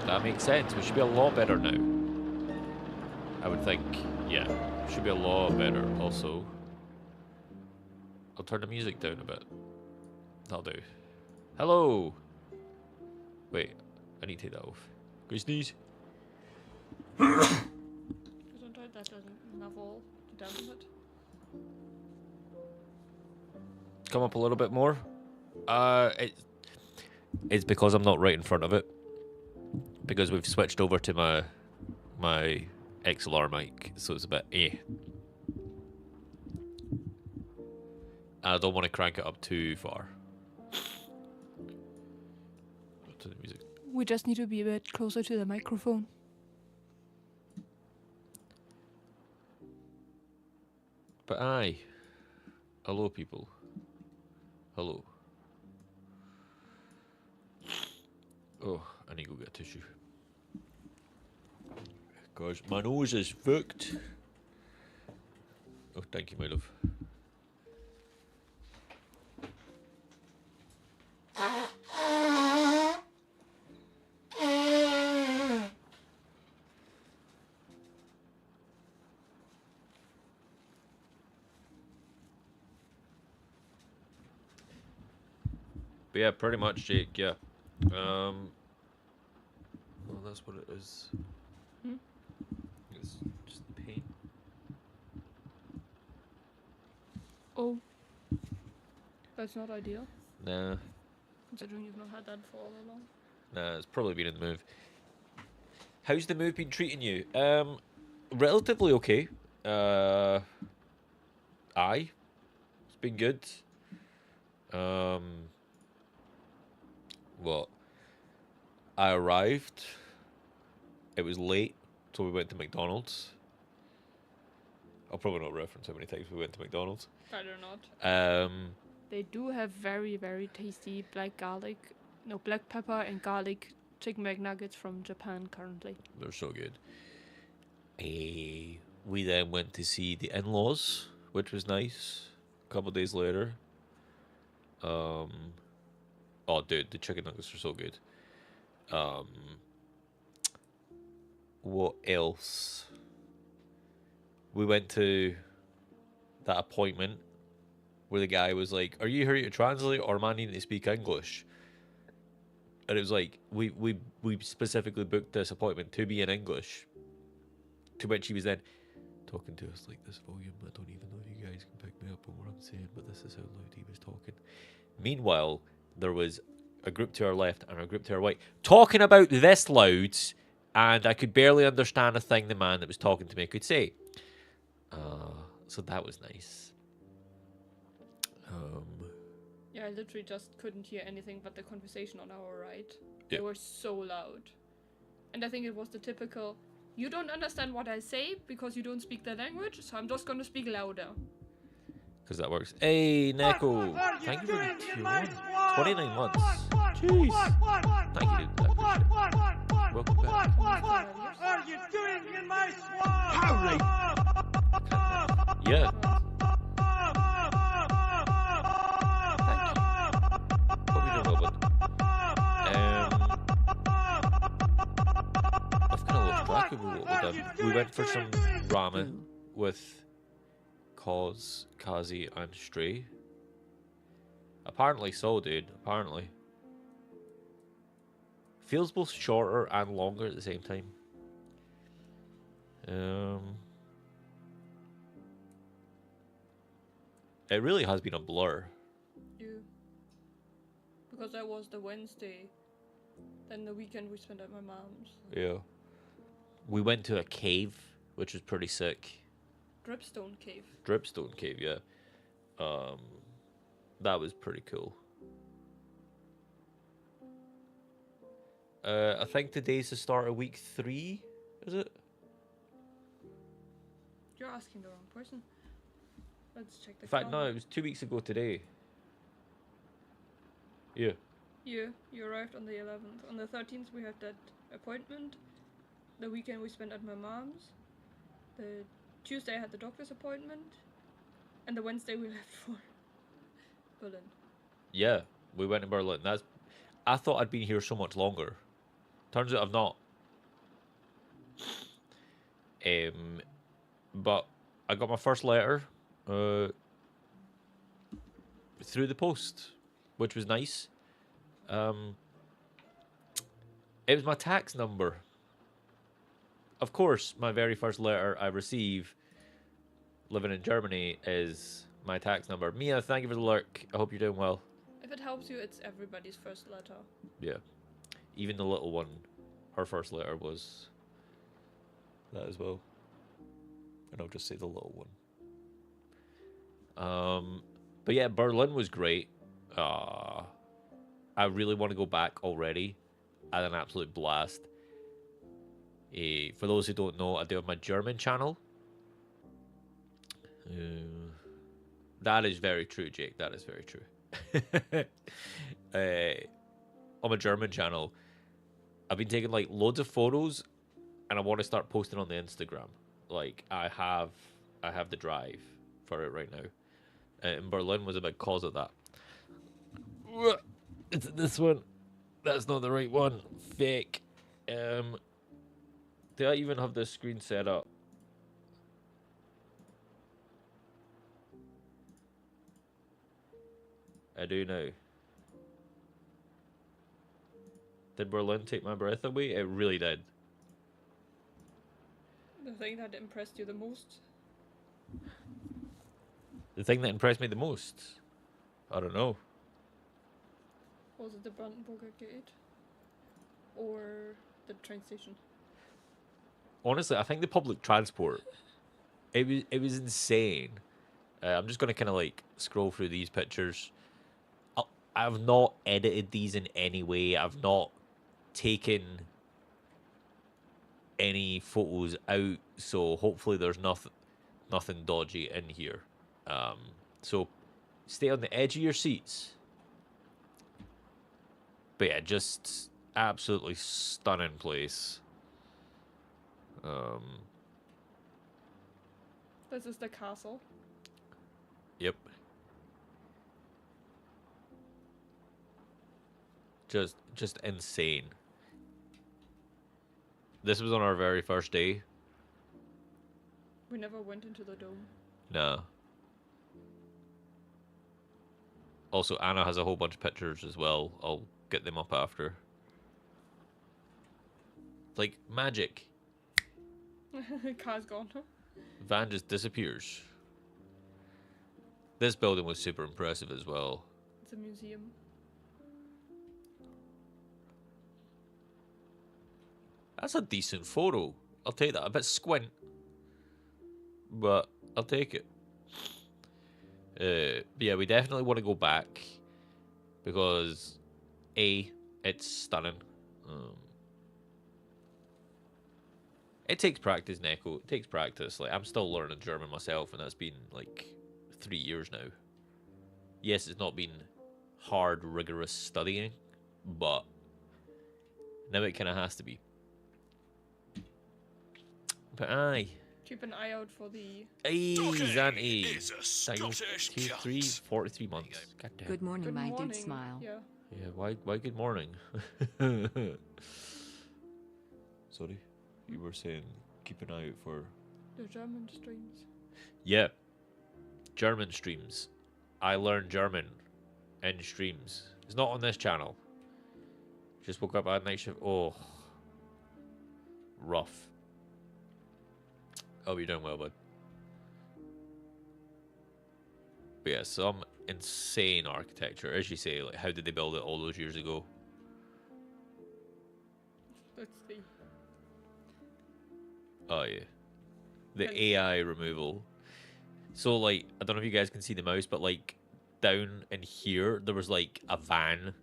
That makes sense. We should be a lot better now. I would think. Yeah. Should be a lot better. Also, I'll turn the music down a bit. That'll do. Hello! Wait. I need to take that off. Go sneeze. Gesundheit, that doesn't level to dampen it. Come up a little bit more. It's because I'm not right in front of it. Because we've switched over to my XLR mic, so it's a bit I don't want to crank it up too far. To the music. We just need to be a bit closer to the microphone. But aye. Hello, people. Hello. Oh, I need to go get a tissue. Gosh, my nose is fucked. Oh, thank you, my love. But yeah, pretty much, Jake, yeah. Well, that's what it is. Hmm? It's just the paint. Oh. That's not ideal. Nah. Considering you've not had that for all along. Nah, it's probably been in the move. How's the move been treating you? Relatively okay. Aye. It's been good. What? I arrived. It was late, so we went to McDonald's. I'll probably not reference how many times we went to McDonald's. Better not. They do have very, very tasty black pepper and garlic chicken McNuggets from Japan currently. They're so good. We then went to see the in-laws, which was nice. A couple of days later. Oh, dude, the chicken nuggets are so good. What else? We went to that appointment where the guy was like, "Are you here to translate, or am I needing to speak English?" And it was like, we specifically booked this appointment to be in English. To which he was then talking to us like this volume. I don't even know if you guys can pick me up on what I'm saying, but this is how loud he was talking. Meanwhile, there was a group to our left and a group to our right talking about this loud, and I could barely understand a thing the man that was talking to me could say. So that was nice. Yeah, I literally just couldn't hear anything but the conversation on our right. Yeah. They were so loud. And I think it was the typical, you don't understand what I say because you don't speak the language, so I'm just going to speak louder. Because that works. Hey, Neko! Thank you for the 29 months. Jeez. Thank you, dude. I appreciate it. Welcome back. What are you doing in my swamp? Holy! Yeah. Thank you. Hope you're doing well, bud. I've kind of lost track of what we've done. We went for some ramen with Kaz, Kazi, and Stray. Apparently so, dude. Apparently. Feels both shorter and longer at the same time. It really has been a blur. Yeah. Because that was the Wednesday. Then the weekend we spent at my mom's. Yeah. We went to a cave, which was pretty sick. Dripstone Cave. Dripstone Cave, yeah. That was pretty cool. I think today's the start of week 3, is it? You're asking the wrong person. Let's check the In fact, no, calendar. it was 2 weeks ago today. Yeah. Yeah, you arrived on the 11th. On the 13th we had that appointment. The weekend we spent at my mom's. The Tuesday I had the doctor's appointment. And the Wednesday we left for Berlin. Yeah, we went to Berlin. I thought I'd been here so much longer. Turns out I've not. But I got my first letter through the post, which was nice. It was my tax number. Of course, my very first letter I receive living in Germany is my tax number. Mia, thank you for the lurk. I hope you're doing well. If it helps you, it's everybody's first letter. Yeah. Even the little one, her first letter was that as well. And I'll just say the little one. But yeah, Berlin was great. I really want to go back already. I had an absolute blast. For those who don't know, I do have my German channel. That is very true, Jake. That is very true. On my German channel, I've been taking like loads of photos, and I want to start posting on the Instagram. Like I have the drive for it right now. And Berlin was a big cause of that. It's this one. That's not the right one. Fake. Do I even have this screen set up? I do now. Did Berlin take my breath away? It really did. The thing that impressed you the most? The thing that impressed me the most? I don't know. Was it the Brandenburger Gate? Or the train station? Honestly, I think the public transport. It was insane. I'm just gonna kind of like scroll through these pictures. I've not edited these in any way. I've not taken any photos out, so hopefully there's nothing dodgy in here. So stay on the edge of your seats. But yeah, just absolutely stunning place. This is the castle. Yep. Just insane. This was on our very first day. We never went into the dome. Nah. Also, Anna has a whole bunch of pictures as well. I'll get them up after. Like magic. Car's gone. Van just disappears. This building was super impressive as well. It's a museum. That's a decent photo. I'll take that. A bit squint, but I'll take it. But yeah, we definitely want to go back because it's stunning. It takes practice, Neko. It takes practice. Like I'm still learning German myself, and that's been like 3 years now. Yes, it's not been hard, rigorous studying, but now it kind of has to be. But aye. Keep an eye out for the. Hey, Zanti. is a Scottish Tier 3, cunt. 43 months. God damn. Good morning, Good my morning. dude smile. Yeah. Yeah, why good morning? Sorry, you were saying keep an eye out for... The German streams. Yeah, German streams. I learned German in streams. It's not on this channel. Just woke up at night shift. Oh, rough. Hope you're doing well, bud. But yeah, some insane architecture. As you say, like, how did they build it all those years ago? Let's see. Oh, yeah. The Can- AI removal. So, like, I don't know if you guys can see the mouse, but, like, down in here, there was, like, a van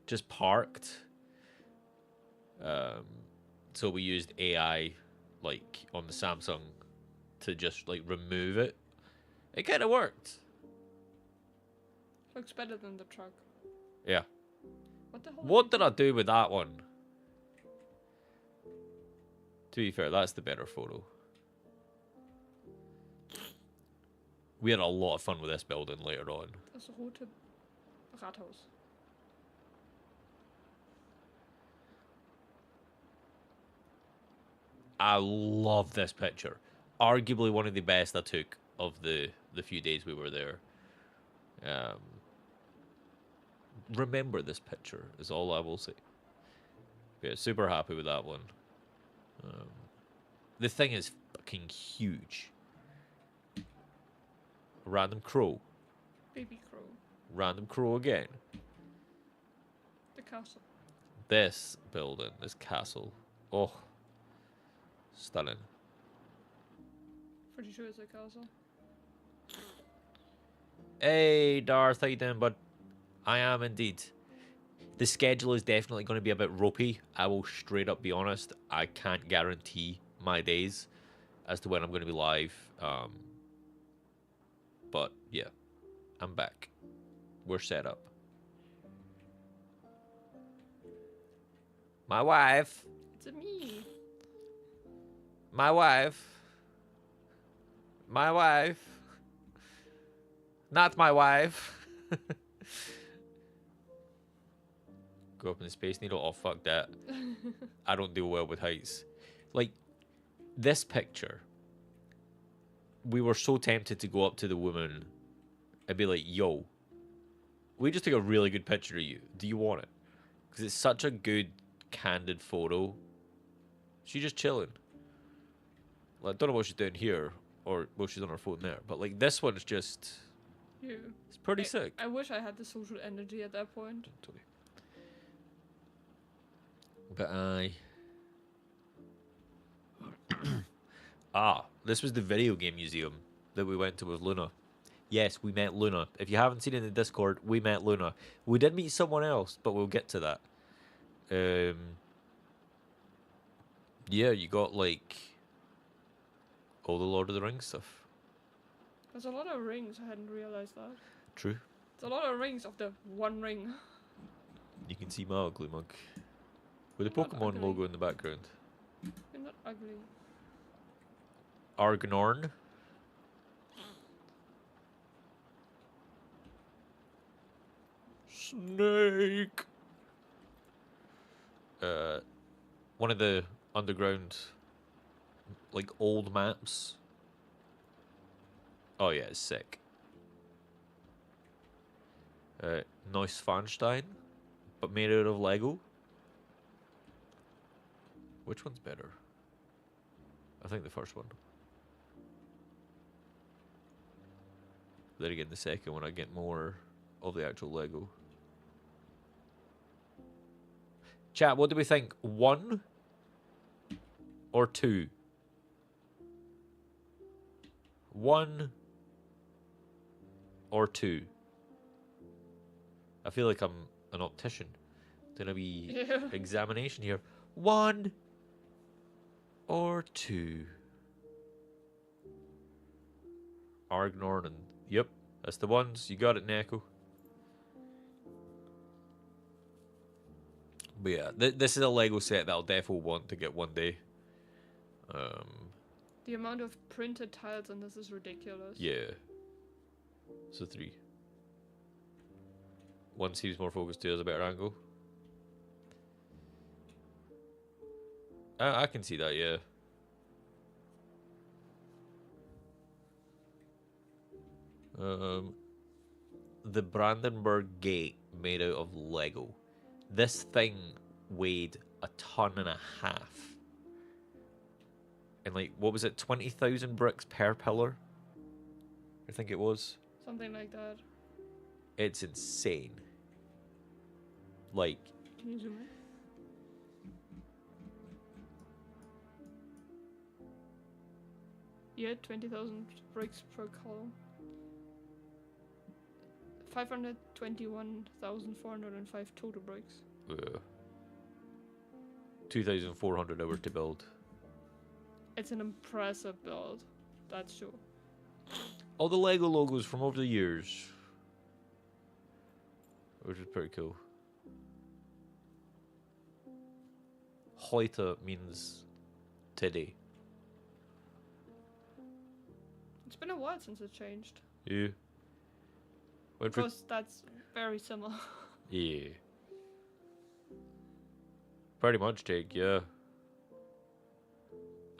just parked. So we used AI, like, on the Samsung to just, like, remove it. It kind of worked. Looks better than the truck. Yeah. What the hell? What did I do with that one? To be fair, that's the better photo. We had a lot of fun with this building later on. Das rote Rathaus. I love this picture. Arguably one of the best I took of the few days we were there. Remember this picture is all I will say. Yeah, super happy with that one. The thing is fucking huge. Random crow. Baby crow. Random crow again. The castle. This building, this castle. Oh, stunning. Pretty sure it's a castle. Hey, Darth, how you doing, bud? I am indeed. The schedule is definitely going to be a bit ropey. I will straight up be honest. I can't guarantee my days as to when I'm going to be live. But yeah, I'm back. We're set up. My wife. It's a me. My wife. My wife. Not my wife. Go up in the Space Needle. Oh, fuck that. I don't deal well with heights. Like, this picture, we were so tempted to go up to the woman and be like, yo, we just took a really good picture of you. Do you want it? Because it's such a good, candid photo. She's just chilling. Like, I don't know what she's doing here, or, well, she's on her phone there. But, like, this one's just, Yeah. it's pretty sick. I wish I had the social energy at that point. Totally. But this was the video game museum that we went to with Luna. Yes, we met Luna. If you haven't seen it in the Discord, we met Luna. We did meet someone else, but we'll get to that. Yeah, you got like all the Lord of the Rings stuff. There's a lot of rings. I hadn't realized that. True. There's a lot of rings of the one ring. You can see my ugly mug with the Not Pokemon ugly. logo in the background. You're not ugly. Argnorn. Snake. One of the underground, like, old maps. Oh yeah, it's sick. Neuschwanstein, but made out of Lego. Which one's better? I think the first one. Then again, the second one, I get more of the actual Lego. Chat, what do we think? 1 or 2? 1 or 2? I feel like I'm an optician. Doing a wee Yeah. examination here. 1 or 2? Argnorn and... Yep, that's the ones. You got it, Neko. But yeah, this is a Lego set that I'll definitely want to get one day. The amount of printed tiles on this is ridiculous. Yeah. So 3. One seems more focused, 2 has a better angle. I can see that, yeah. The Brandenburg Gate made out of Lego. This thing weighed 1.5 tons. And like, what was it, 20,000 bricks per pillar? I think it was. Something like that. It's insane. Like, Can you zoom in? Yeah, 20,000 bricks per column. 521,405 total bricks. 2,400 hours to build. It's an impressive build, that's true. All the Lego logos from over the years. Which is pretty cool. Heute means today. It's been a while since it changed. Yeah. Went for- Because that's very similar. Yeah. Pretty much, Jake, yeah.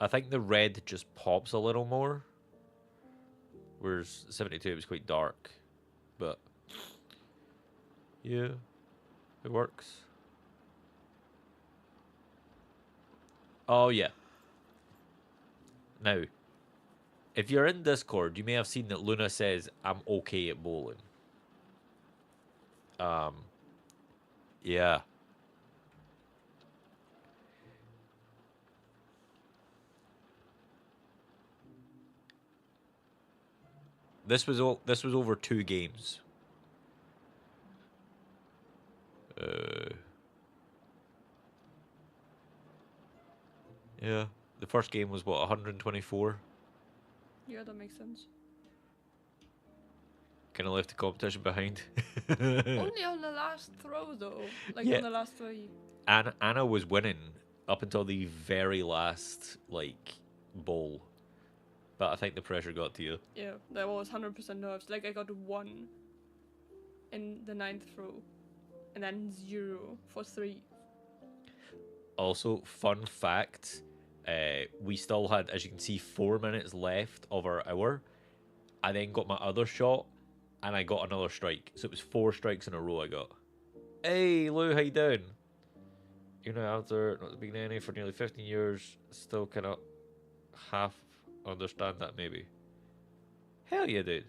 I think the red just pops a little more. Whereas 72 was quite dark. But yeah, it works. Oh yeah. Now, if you're in Discord, you may have seen that Luna says I'm okay at bowling. Yeah. This was over 2 games. Yeah. The first game was what, 124? Yeah, that makes sense. Kind of left the competition behind. Only on the last throw though. Like Yeah. on the last 3. Anna was winning up until the very last like bowl, but I think the pressure got to you. Yeah, that was 100% nerves. Like I got 1 in the 9th throw. And then 0 for 3. Also, fun fact, we still had, as you can see, 4 minutes left of our hour. I then got my other shot, and I got another strike. So it was 4 strikes in a row I got. Hey, Lou, how you doing? You know, after not being any for nearly 15 years, still kind of half understand that maybe. Hell yeah, dude.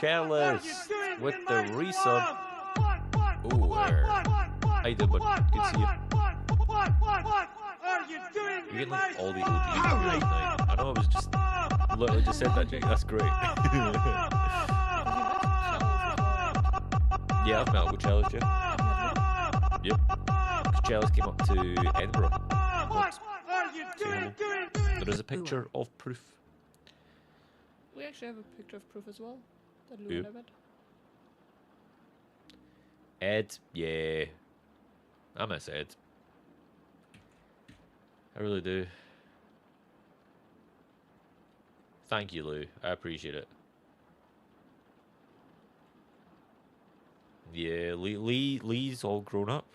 Chalice with the resub. Ooh, how you doing, bud? Good to see you. You're getting like all the OGs right now. I know I was just literally just said that, Jake. That's great. Yeah, I've met up with Chalice, yeah. Yep. 'Cause Chalice came up to Edinburgh. once. There is a picture of proof. We actually have a picture of proof as well. That Lou Yep. and I met. Ed, yeah. I miss Ed. I really do. Thank you, Lou. I appreciate it. Yeah, Lee's all grown up.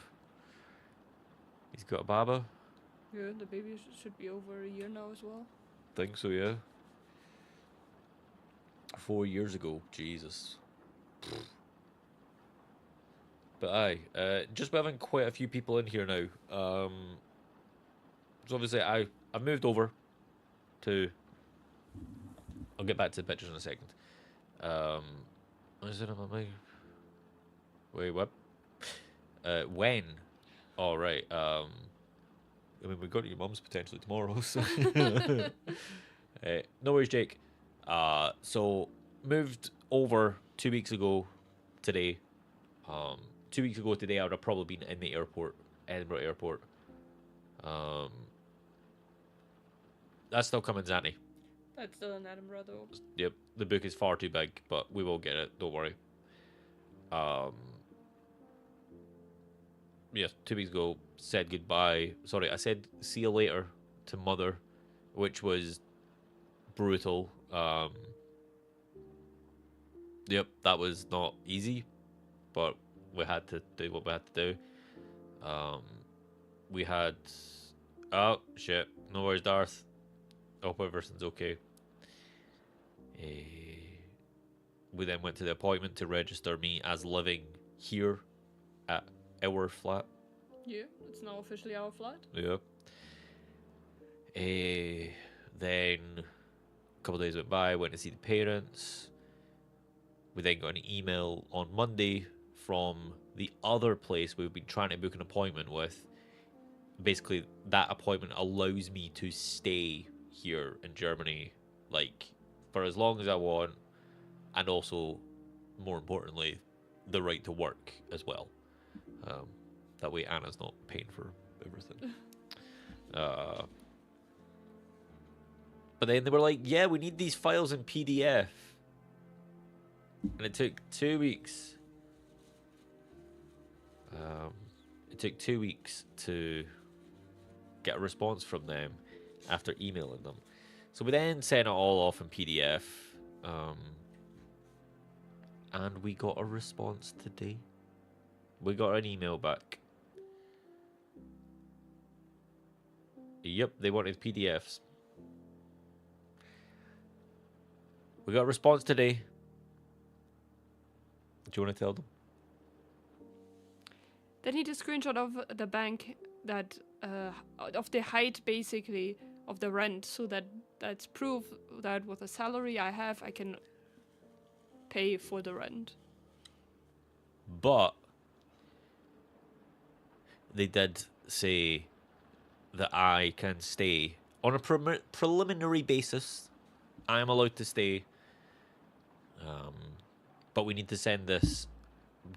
He's got a baba. Yeah, the baby should be over a year now as well. Think so, yeah. 4 years ago, Jesus. But aye, just having quite a few people in here now. So obviously I've moved over to. I'll get back to the pictures in a second. Is it on my mic? Wait, what? When? All right. I mean, we go to your mum's potentially tomorrow. So. No worries, Jake. So moved over 2 weeks ago today. 2 weeks ago today, I would have probably been in the airport, Edinburgh airport. That's still coming, Zanny. That's still in Edinburgh though. Yep, the book is far too big, but we will get it. Don't worry. Yeah, 2 weeks ago, said goodbye. Sorry, I said see you later to mother, which was brutal. Yep, that was not easy, but we had to do what we had to do. We had, oh shit, no worries, Darth. Hope everything's okay. We then went to the appointment to register me as living here at our flat. Yeah, it's now officially our flat. Yep. Then a couple of days went by, went to see the parents. We then got an email on Monday from the other place we've been trying to book an appointment with. Basically, that appointment allows me to stay here in Germany, like, for as long as I want, and also, more importantly, the right to work as well. That way Anna's not paying for everything. But then they were like, yeah, we need these files in PDF. And it took 2 weeks. It took 2 weeks to get a response from them after emailing them. So we then sent it all off in PDF. And we got a response today. We got an email back. Yep, they wanted PDFs. We got a response today. Do you want to tell them? They need a screenshot of the bank that of the height basically of the rent, so that's proof that with the salary I have, I can pay for the rent. But they did say that I can stay on a preliminary basis. I am allowed to stay. But we need to send this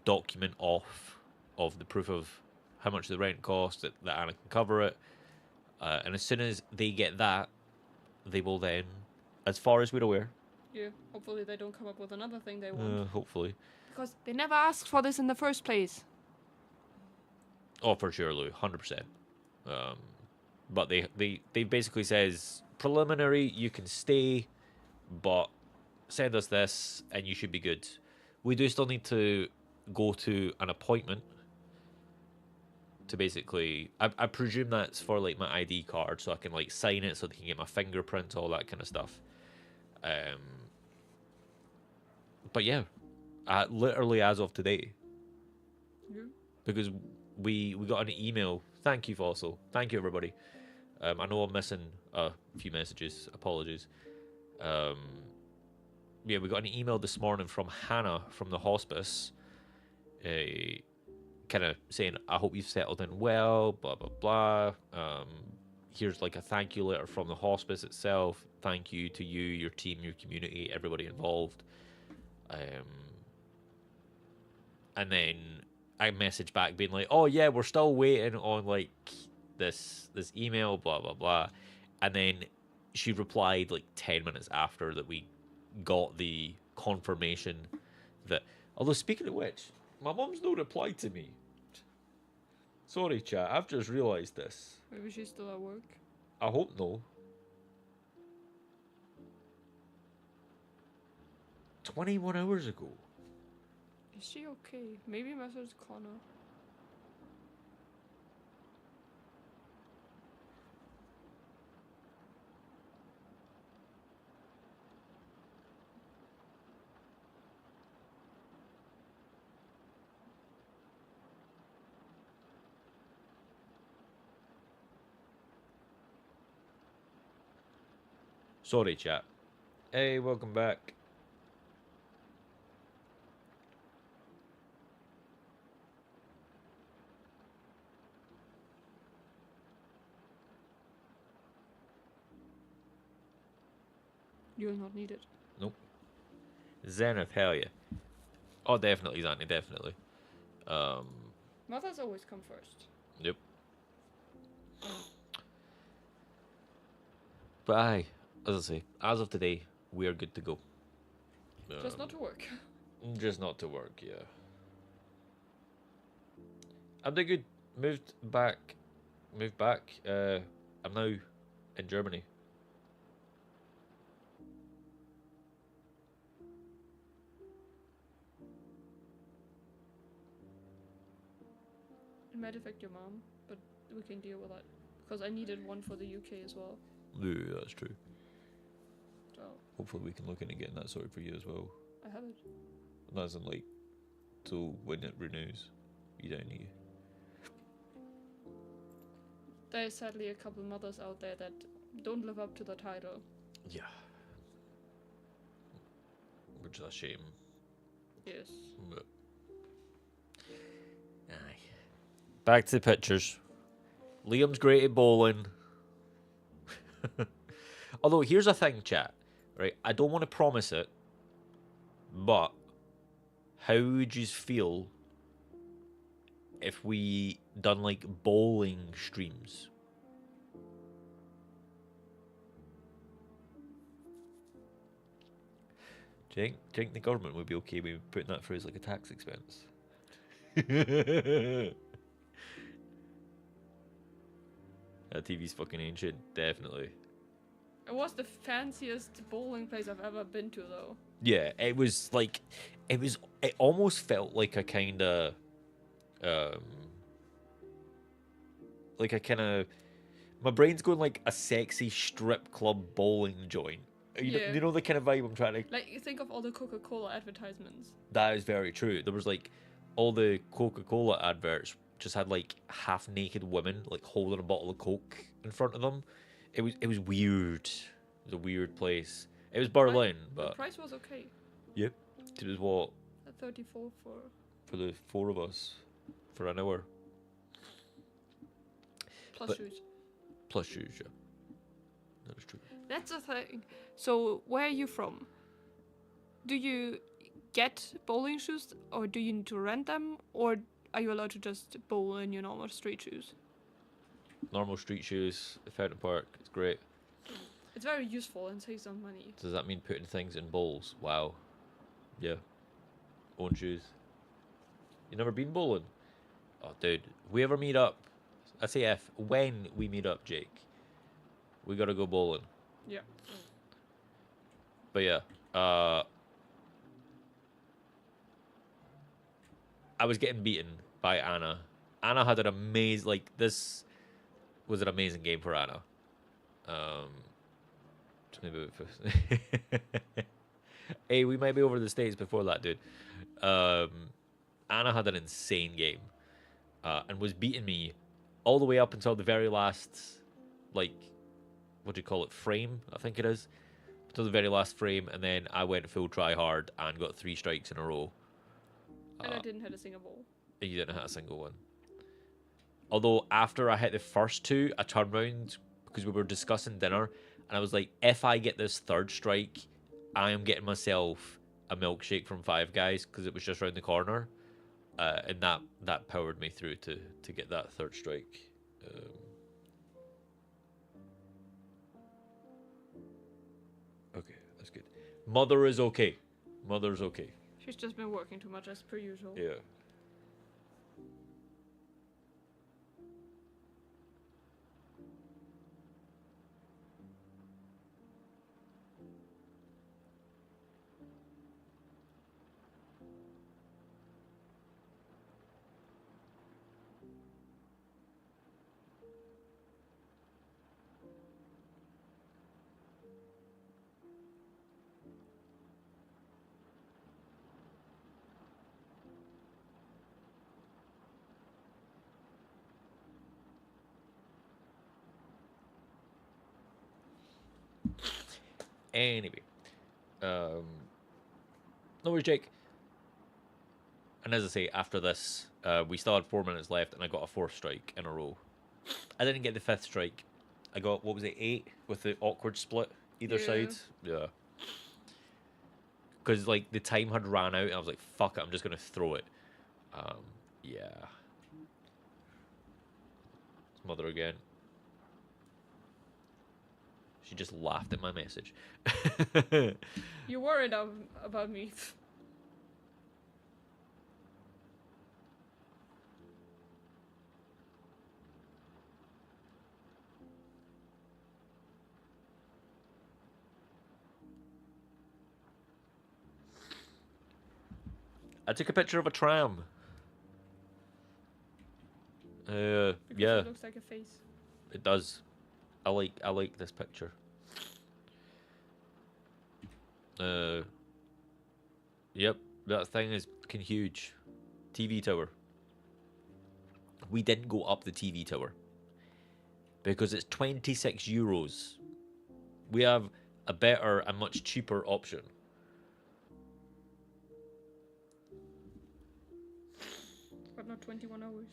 document off of the proof of how much the rent costs, that Anna can cover it. And as soon as they get that, they will then, as far as we're aware, Yeah, hopefully they don't come up with another thing they want. hopefully. Because they never asked for this in the first place. Oh, for sure, Lou, 100%. But they basically says, preliminary, you can stay, but send us this and you should be good. We do still need to go to an appointment to basically, I presume that's for like my ID card, so I can like sign it, so they can get my fingerprint, all that kind of stuff. But yeah, literally as of today, Yeah. because we got an email. Thank you, Fossil. Thank you, everybody. I know I'm missing a few messages. Apologies. Yeah, we got an email this morning from Hannah from the hospice, kind of saying, I hope you've settled in well, blah, blah, blah. Here's like a thank you letter from the hospice itself. Thank you to you, your team, your community, everybody involved. And then I messaged back being like, oh yeah, we're still waiting on like this email, blah, blah, blah. And then she replied like 10 minutes after that we got the confirmation that, although speaking of which, my mum's no replied to me. Sorry, chat, I've just realised this. Maybe she's still at work. I hope no. 21 hours ago. Is she okay? Maybe message Connor. Sorry, chat. Hey, welcome back. You're not needed. Nope. Zenith, hell yeah. Oh, definitely, Zanny, definitely. Mothers always come first. Yep. But aye, as I say, as of today, we are good to go. Just not to work. Just not to work, yeah. I'm doing good. Moved back. I'm now in Germany. It might affect your mom, but we can deal with that. Because I needed one for the UK as well. Yeah, that's true. So Hopefully we can look into getting that sorted for you as well. I have it. And that's in like, till when it renews. You don't need. There's sadly a couple mothers out there that don't live up to the title. Yeah. Which is a shame. Yes. But... Aye. Back to the pictures. Liam's great at bowling. Although, here's a thing, chat. Right? I don't want to promise it, but how would you feel if we done like bowling streams? Do you think the government would be okay with putting that through as like a tax expense? That TV's fucking ancient, definitely. It was the fanciest bowling place I've ever been to, though. Yeah, it was like, it almost felt like a kind of, my brain's going like a sexy strip club bowling joint. You know the kind of vibe I'm trying to... Like, you think of all the Coca-Cola advertisements. That is very true. There was like, all the Coca-Cola adverts just had like half-naked women like holding a bottle of Coke in front of them. It was weird. It was a weird place. It was Berlin, but... The price was okay. Yep. It was what? At 34 For the four of us. For an hour. Plus shoes. Plus shoes, yeah. That is true. That's the thing. So, where are you from? Do you get bowling shoes, or do you need to rent them, or are you allowed to just bowl in your normal street shoes? Normal street shoes, Fountain Park, it's great. It's very useful and saves some money. Does that mean putting things in bowls? Wow. Yeah. Own shoes. You never been bowling? Oh, dude. We ever meet up? I say if. When we meet up, Jake. We gotta go bowling. Yeah. But yeah. I was getting beaten by Anna. Anna had an amazing... Like, this was an amazing game for Anna. Hey, we might be over the States before that, dude. Anna had an insane game. And was beating me all the way up until the very last, like, what do you call it, frame, I think it is. Until the very last frame, and then I went full try hard and got 3 strikes in a row. And I didn't hit a single ball. You didn't hit a single one. Although, after I hit the first 2, I turned around, because we were discussing dinner, and I was like, if I get this 3rd strike, I am getting myself a milkshake from Five Guys, because it was just around the corner. And that powered me through to get that 3rd strike. Okay, that's good. Mother is okay. Mother's okay. She's just been working too much as per usual. Yeah. Anyway, no worries, Jake. And as I say, after this, we still had 4 minutes left, and I got a 4th strike in a row. I didn't get the 5th strike. I got, what was it, 8 with the awkward split either side. Yeah. Because like the time had ran out, and I was like, "Fuck it, I'm just gonna throw it." Yeah. It's Mother again. She just laughed at my message. You worried about me. I took a picture of a tram. Because Yeah, it looks like a face. it does. I like this picture. Yep, that thing is fucking huge. TV tower. We didn't go up the TV tower because it's 26 euros. We have a better and much cheaper option. But not 21 hours.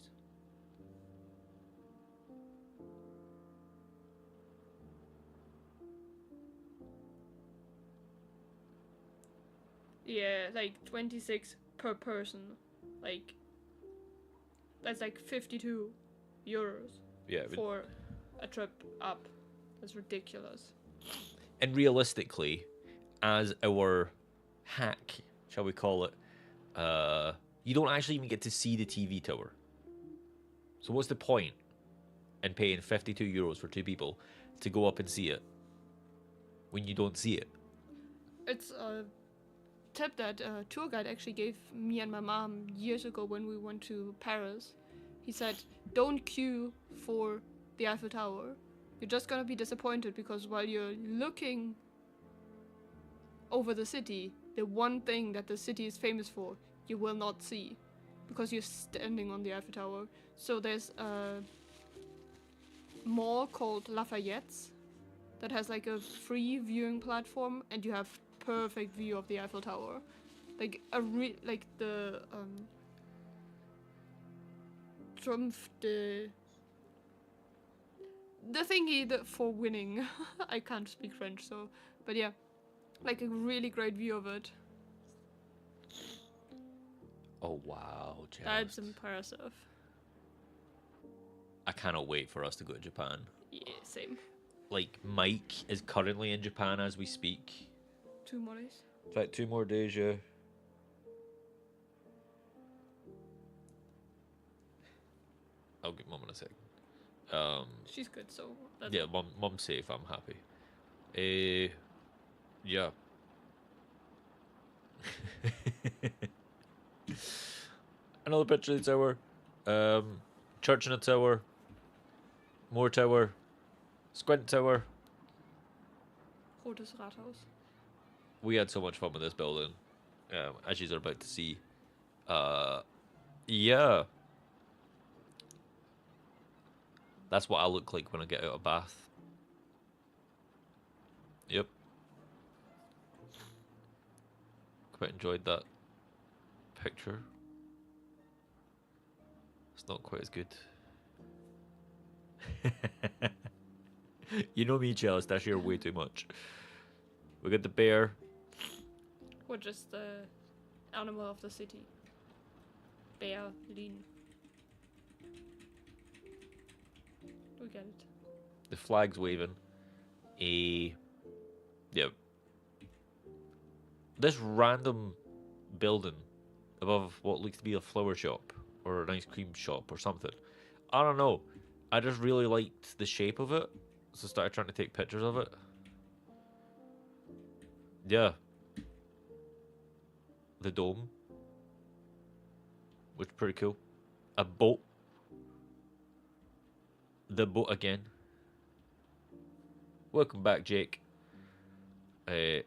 Yeah, like 26 per person. Like, that's like 52 euros Yeah, for a trip up. That's ridiculous. and realistically, as our hack, shall we call it, you don't actually even get to see the TV tower. So what's the point in paying 52 euros for two people to go up and see it when you don't see it? It's a tip that a tour guide actually gave me and my mom years ago when we went to Paris. He said, don't queue for the Eiffel Tower. You're just gonna be disappointed because while you're looking over the city, the one thing that the city is famous for, you will not see because you're standing on the Eiffel Tower. So there's a mall called Lafayette's that has like a free viewing platform, and you have perfect view of the Eiffel Tower, like like the Trump the thingy that for winning. I can't speak French, so but yeah, like a really great view of it. Oh wow, Jess. That's impressive. I cannot wait for us to go to Japan. Yeah, same. Like Mike is currently in Japan as we speak. 2 more days. In fact, 2 more days, yeah. I'll get mum in a sec. She's good, so that's Yeah, mum's safe. I'm happy. Yeah. Another picture of the tower. Church in a tower. More tower. Squint tower. Rotes Rathaus. We had so much fun with this building, as you're about to see. Yeah. That's what I look like when I get out of bath. Yep. Quite enjoyed that picture. It's not quite as good. You know me, Chalice, I share way too much. We got the bear. Which is the animal of the city. Berlin. We get it. The flag's waving. Yep. This random building above what looks to be a flower shop or an ice cream shop or something. I don't know. I just really liked the shape of it, so I started trying to take pictures of it. Yeah. The dome. Was pretty cool. A boat. The boat again. Welcome back, Jake.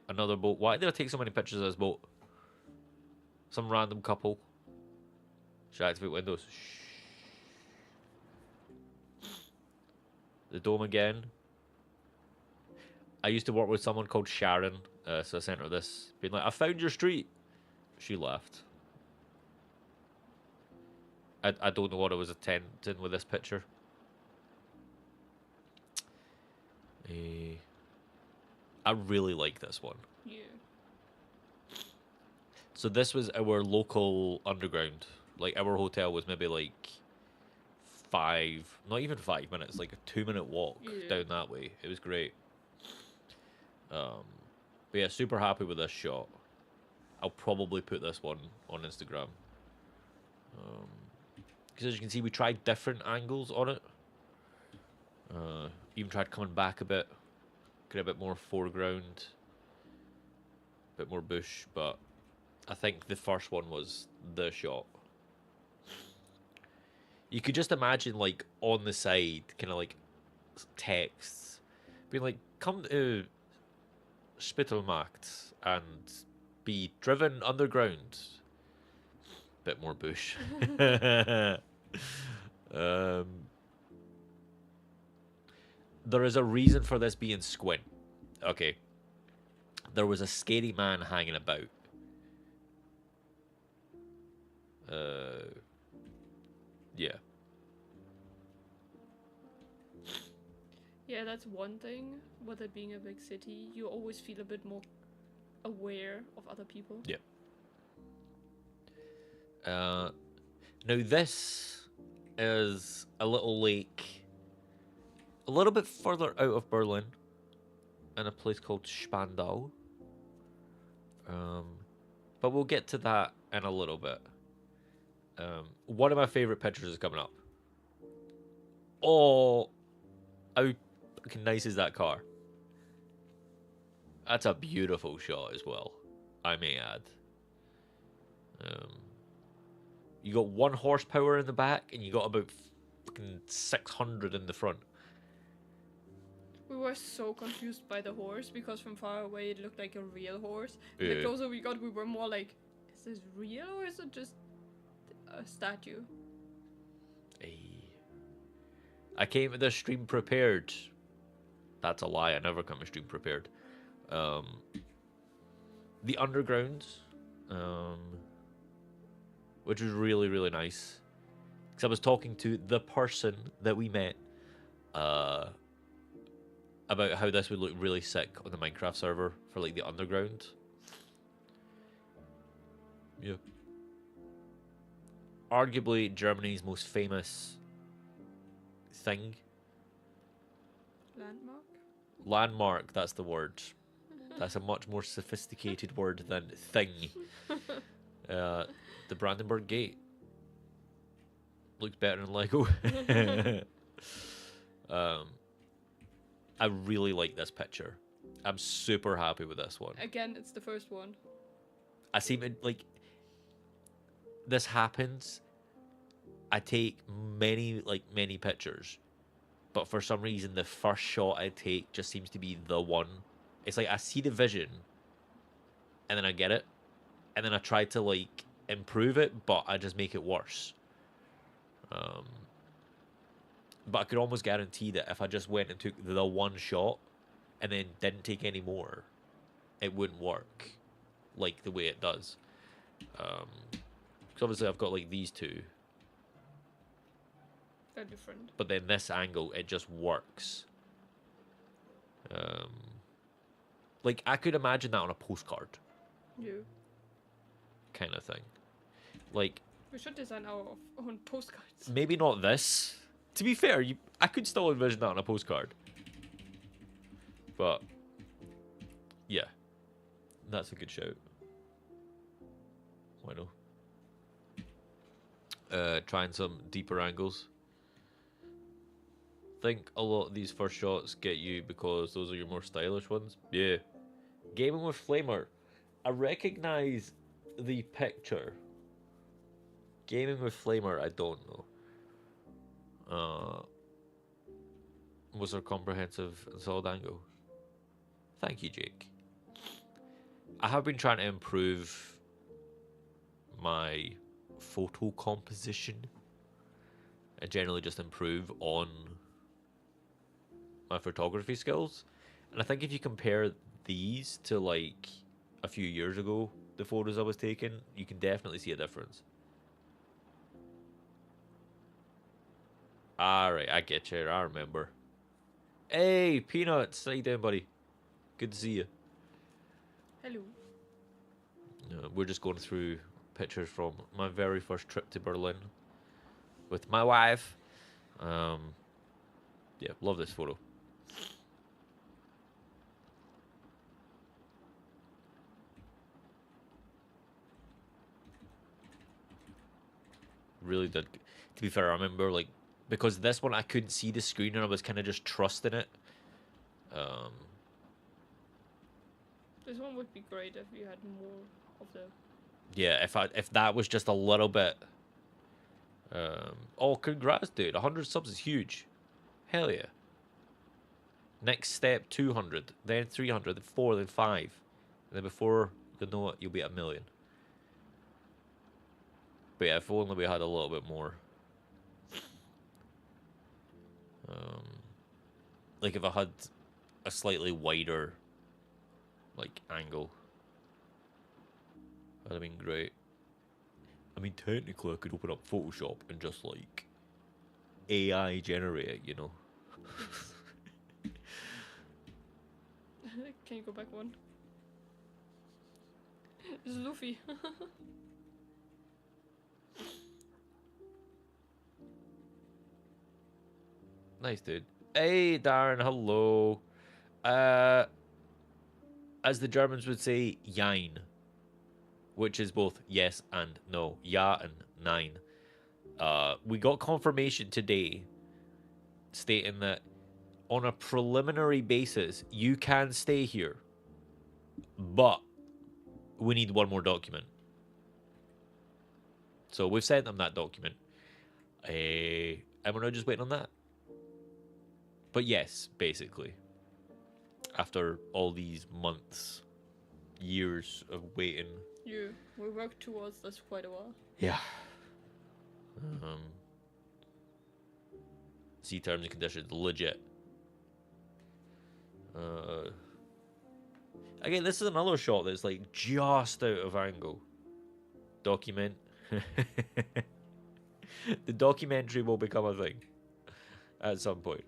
Another boat. Why did I take so many pictures of this boat? Some random couple. Should I activate windows? Shh. The dome again. I used to work with someone called Sharon, so I sent her this, being like, I found your street. She left. I don't know what I was attempting with this picture. I really like this one. Yeah. So this was our local underground. Like our hotel was maybe like 5, not even 5 minutes, like a 2-minute walk down that way. It was great. But yeah, super happy with this shot. I'll probably put this one on Instagram. Because as you can see, we tried different angles on it. Even tried coming back a bit. Get a bit more foreground. A bit more bush, but I think the first one was the shot. You could just imagine like on the side, kind of like texts, being like, "Come to Spittelmarkt and be driven underground." Bit more bush. um, there is a reason for this being Squint. Okay. There was a scary man hanging about. Yeah. Yeah, that's one thing. With it being a big city, you always feel a bit more aware of other people. Yeah. Now this is a little lake, a little bit further out of Berlin, in a place called Spandau. But we'll get to that in a little bit. One of my favorite pictures is coming up. Oh, how nice is that car? That's a beautiful shot as well, I may add. You got 1 horsepower in the back, and you got about fucking 600 in the front. We were so confused by the horse because from far away it looked like a real horse. Yeah. The closer we got, we were more like, is this real or is it just a statue? I came to this stream prepared. That's a lie. I never come to stream prepared. The underground, which was really, really nice. Because I was talking to the person that we met about how this would look really sick on the Minecraft server for like the underground. Yeah. Arguably Germany's most famous thing. Landmark? Landmark, that's the word. That's a much more sophisticated word than thing. The Brandenburg Gate. Looks better than Lego. I really like this picture. I'm super happy with this one. Again, it's the first one. I seem to, like, this happens. I take many pictures, but for some reason the first shot I take just seems to be the one. It's like I see the vision and then I get it, and then I try to like improve it, but I just make it worse. But I could almost guarantee that if I just went and took the one shot and then didn't take any more, it wouldn't work like the way it does. Because obviously I've got like these two, They're different. but then this angle, it just works. Like I could imagine that on a postcard Yeah. kind of thing. Like We should design our own postcards. maybe not this. To be fair, I could still envision that on a postcard. But yeah, that's a good shout. Why no? Trying some deeper angles. Think a lot of these first shots get you because those are your more stylish ones. Yeah. Gaming with Flamer. I recognize the picture. Gaming with Flamer, I don't know. Was there comprehensive and solid angle? Thank you, Jake. I have been trying to improve my photo composition and generally just improve on my photography skills. And I think if you compare these to like a few years ago, the photos I was taking, you can definitely see a difference. Alright, I get you. I remember. Hey, Peanuts. How you doing, buddy? Good to see you. Hello. We're just going through pictures from my very first trip to Berlin with my wife. Yeah, love this photo. Really did. To be fair, I remember like because this one I couldn't see the screen and I was kind of just trusting it. This one would be great if you had more of the... Yeah, if that was just a little bit Oh, congrats, dude. 100 subs is huge. Hell yeah. Next step, 200. Then 300. Then 4. Then 5. And then before you know it, you'll be at 1 million. But yeah, if only we had a little bit more. Like if I had a slightly wider, like, angle. That'd have been great. I mean, technically I could open up Photoshop and just, like, AI generate it, you know? Can you go back one? It's Luffy. Nice, dude. Hey, Darren, hello. As the Germans would say, jein. Which is both yes and no. Ja and nein. We got confirmation today stating that on a preliminary basis, you can stay here. But we need one more document. So we've sent them that document. And we're now just waiting on that. But yes, basically. After all these months, years of waiting. We worked towards this quite a while. Yeah. See terms and conditions, legit. Again, this is another shot that's like just out of angle. Document. The documentary will become a thing at some point.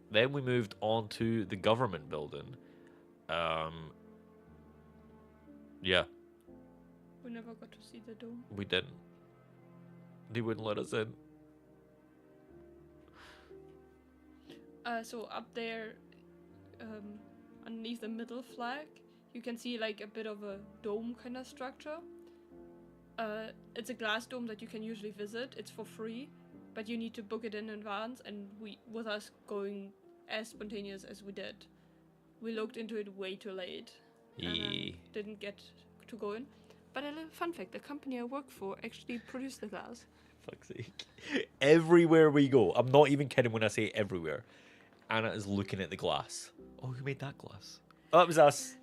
Then we moved on to the government building. Yeah. We never got to see the dome. We didn't. They wouldn't let us in. So up there, underneath the middle flag, you can see like a bit of a dome kind of structure. It's a glass dome that you can usually visit. It's for free, but you need to book it in advance. And with us going as spontaneous as we did, we looked into it way too late. And didn't get to go in. But a little fun fact, the company I work for actually produced the glass. Fuck's sake. Everywhere we go, I'm not even kidding when I say everywhere, Anna is looking at the glass. Oh, who made that glass? Oh, it was us.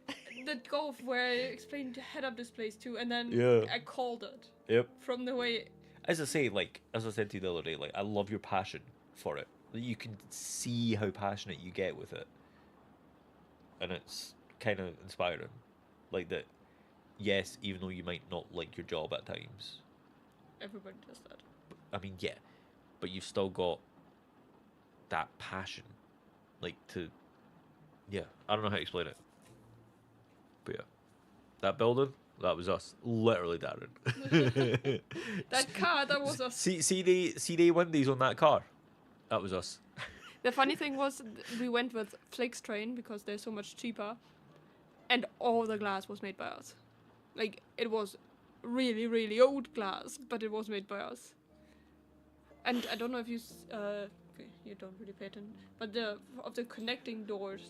The golf where I explained head up displays too, and then I called it. Yep. From the way... As I say, like, as I said to you the other day, like, I love your passion for it. You can see how passionate you get with it. And it's kind of inspiring. Like that, yes, even though you might not like your job at times. Everybody does that. I mean, yeah. But you've still got that passion. Like to... Yeah, I don't know how to explain it. But yeah. That building, that was us. Literally, Darren. That car, that was us. See the windies on that car? That was us. The funny thing was, we went with Flixtrain because they're so much cheaper. And all the glass was made by us. Like, it was really, really old glass, but it was made by us. And I don't know if you... okay, you don't really pay attention. But of the connecting doors...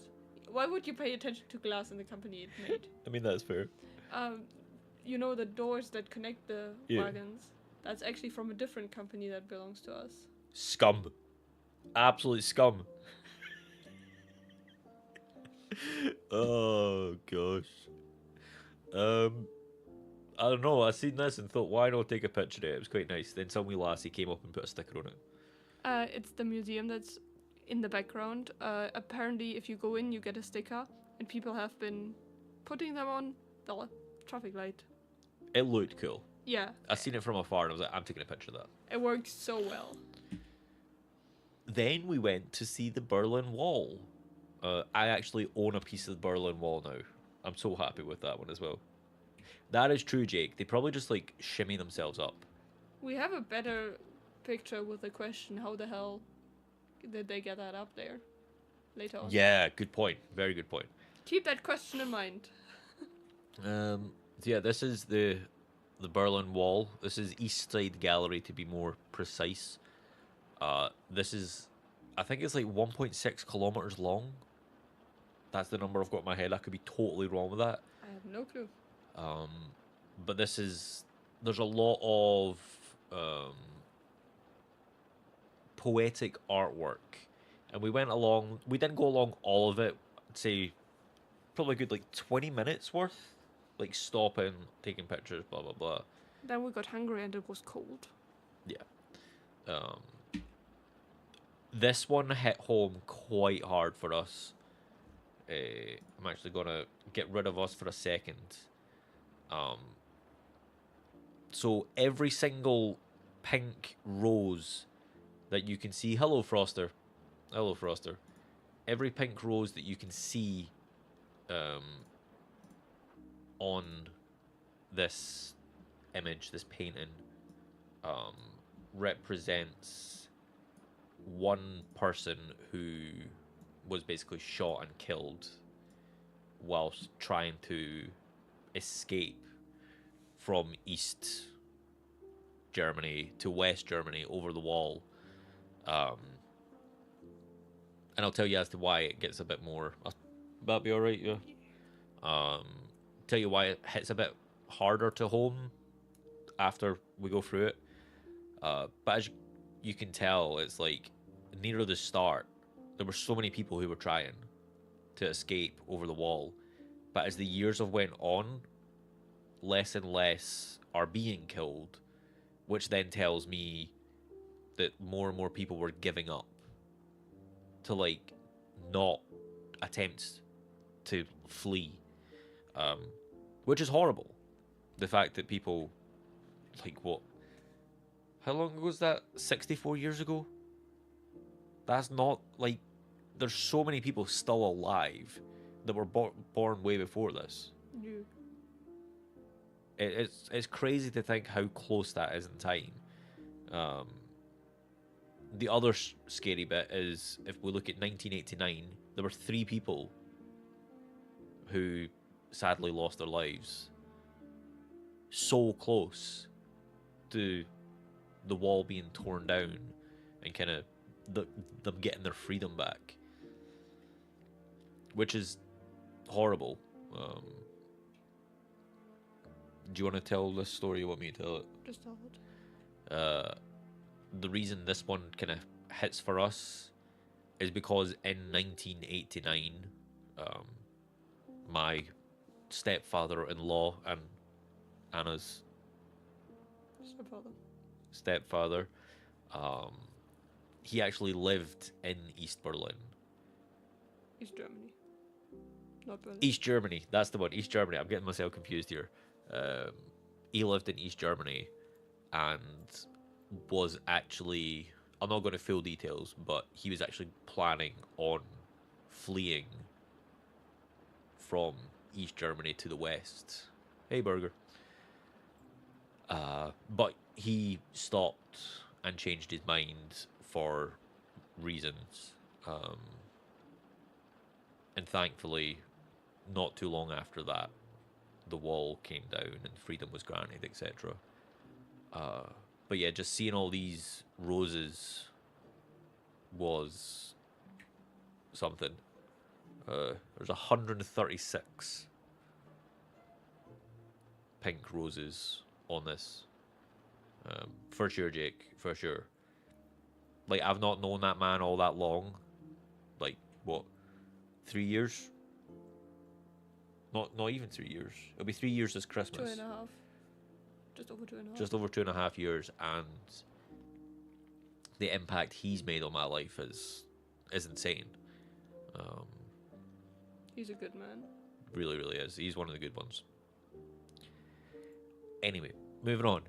Why would you pay attention to glass in the company it made? I mean, that's fair. You know the doors that connect the wagons? That's actually from a different company that belongs to us. Scum. Absolute scum. Oh, gosh. I don't know. I seen this and thought, why not take a picture of it? It was quite nice. Then some wee lassie came up and put a sticker on it. It's the museum that's in the background. Apparently, if you go in, you get a sticker, and people have been putting them on the traffic light. It looked cool. Yeah. I seen it from afar and I was like, I'm taking a picture of that. It worked so well. Then we went to see the Berlin Wall. I actually own a piece of the Berlin Wall now. I'm so happy with that one as well. That is true, Jake. They probably just like shimmy themselves up. We have a better picture with the question, how the hell did they get that up there later on? Yeah, good point. Very good point. Keep that question in mind. So yeah, this is the Berlin Wall. This is East Side Gallery to be more precise. This is, I think it's like 1.6 kilometers long. That's the number I've got in my head. I could be totally wrong with that. I have no clue. But this is there's a lot of poetic artwork, and we went along. We didn't go along all of it. I'd say probably a good like 20 minutes worth, like stopping, taking pictures, blah blah blah. Then we got hungry and it was cold. Yeah. Um, this one hit home quite hard for us. I'm actually gonna get rid of us for a second. Um, so every single pink rose that you can see, hello Froster. Every pink rose that you can see um, on this image, this painting, um, represents one person who was basically shot and killed whilst trying to escape from East Germany to West Germany over the wall. And I'll tell you as to why it gets a bit more. That'll be alright, yeah. Tell you why it hits a bit harder to home after we go through it. But as you can tell, it's like near the start, there were so many people who were trying to escape over the wall. But as the years have went on, less and less are being killed, which then tells me that more and more people were giving up to like not attempt to flee, which is horrible. The fact that people, like, what? How long ago was that? 64 years ago? That's not like. There's so many people still alive that were born way before this. Yeah. It's crazy to think how close that is in time. The other scary bit is if we look at 1989, there were 3 people who sadly lost their lives. So close to the wall being torn down and kind of them getting their freedom back, which is horrible. Do you want to tell this story? You want me to tell it? Just tell it. The reason this one kind of hits for us is because in 1989, my stepfather-in-law and Anna's stepfather, he actually lived in East Berlin. East Germany. Not Berlin. East Germany, that's the one. East Germany. I'm getting myself confused here. He lived in East Germany and was actually, I'm not going to full details, but he was actually planning on fleeing from East Germany to the West. Hey, Burger. But he stopped and changed his mind for reasons. And thankfully, not too long after that, the wall came down and freedom was granted, etc. But yeah, just seeing all these roses was something. There's 136 pink roses on this. For sure, Jake, for sure. Like, I've not known that man all that long. Like, what, 3 years? Not even 3 years. It'll be 3 years this Christmas. 2.5. Just over 2.5. Just over 2.5 years, and the impact he's made on my life is insane. He's a good man. Really, really is. He's one of the good ones. Anyway, moving on.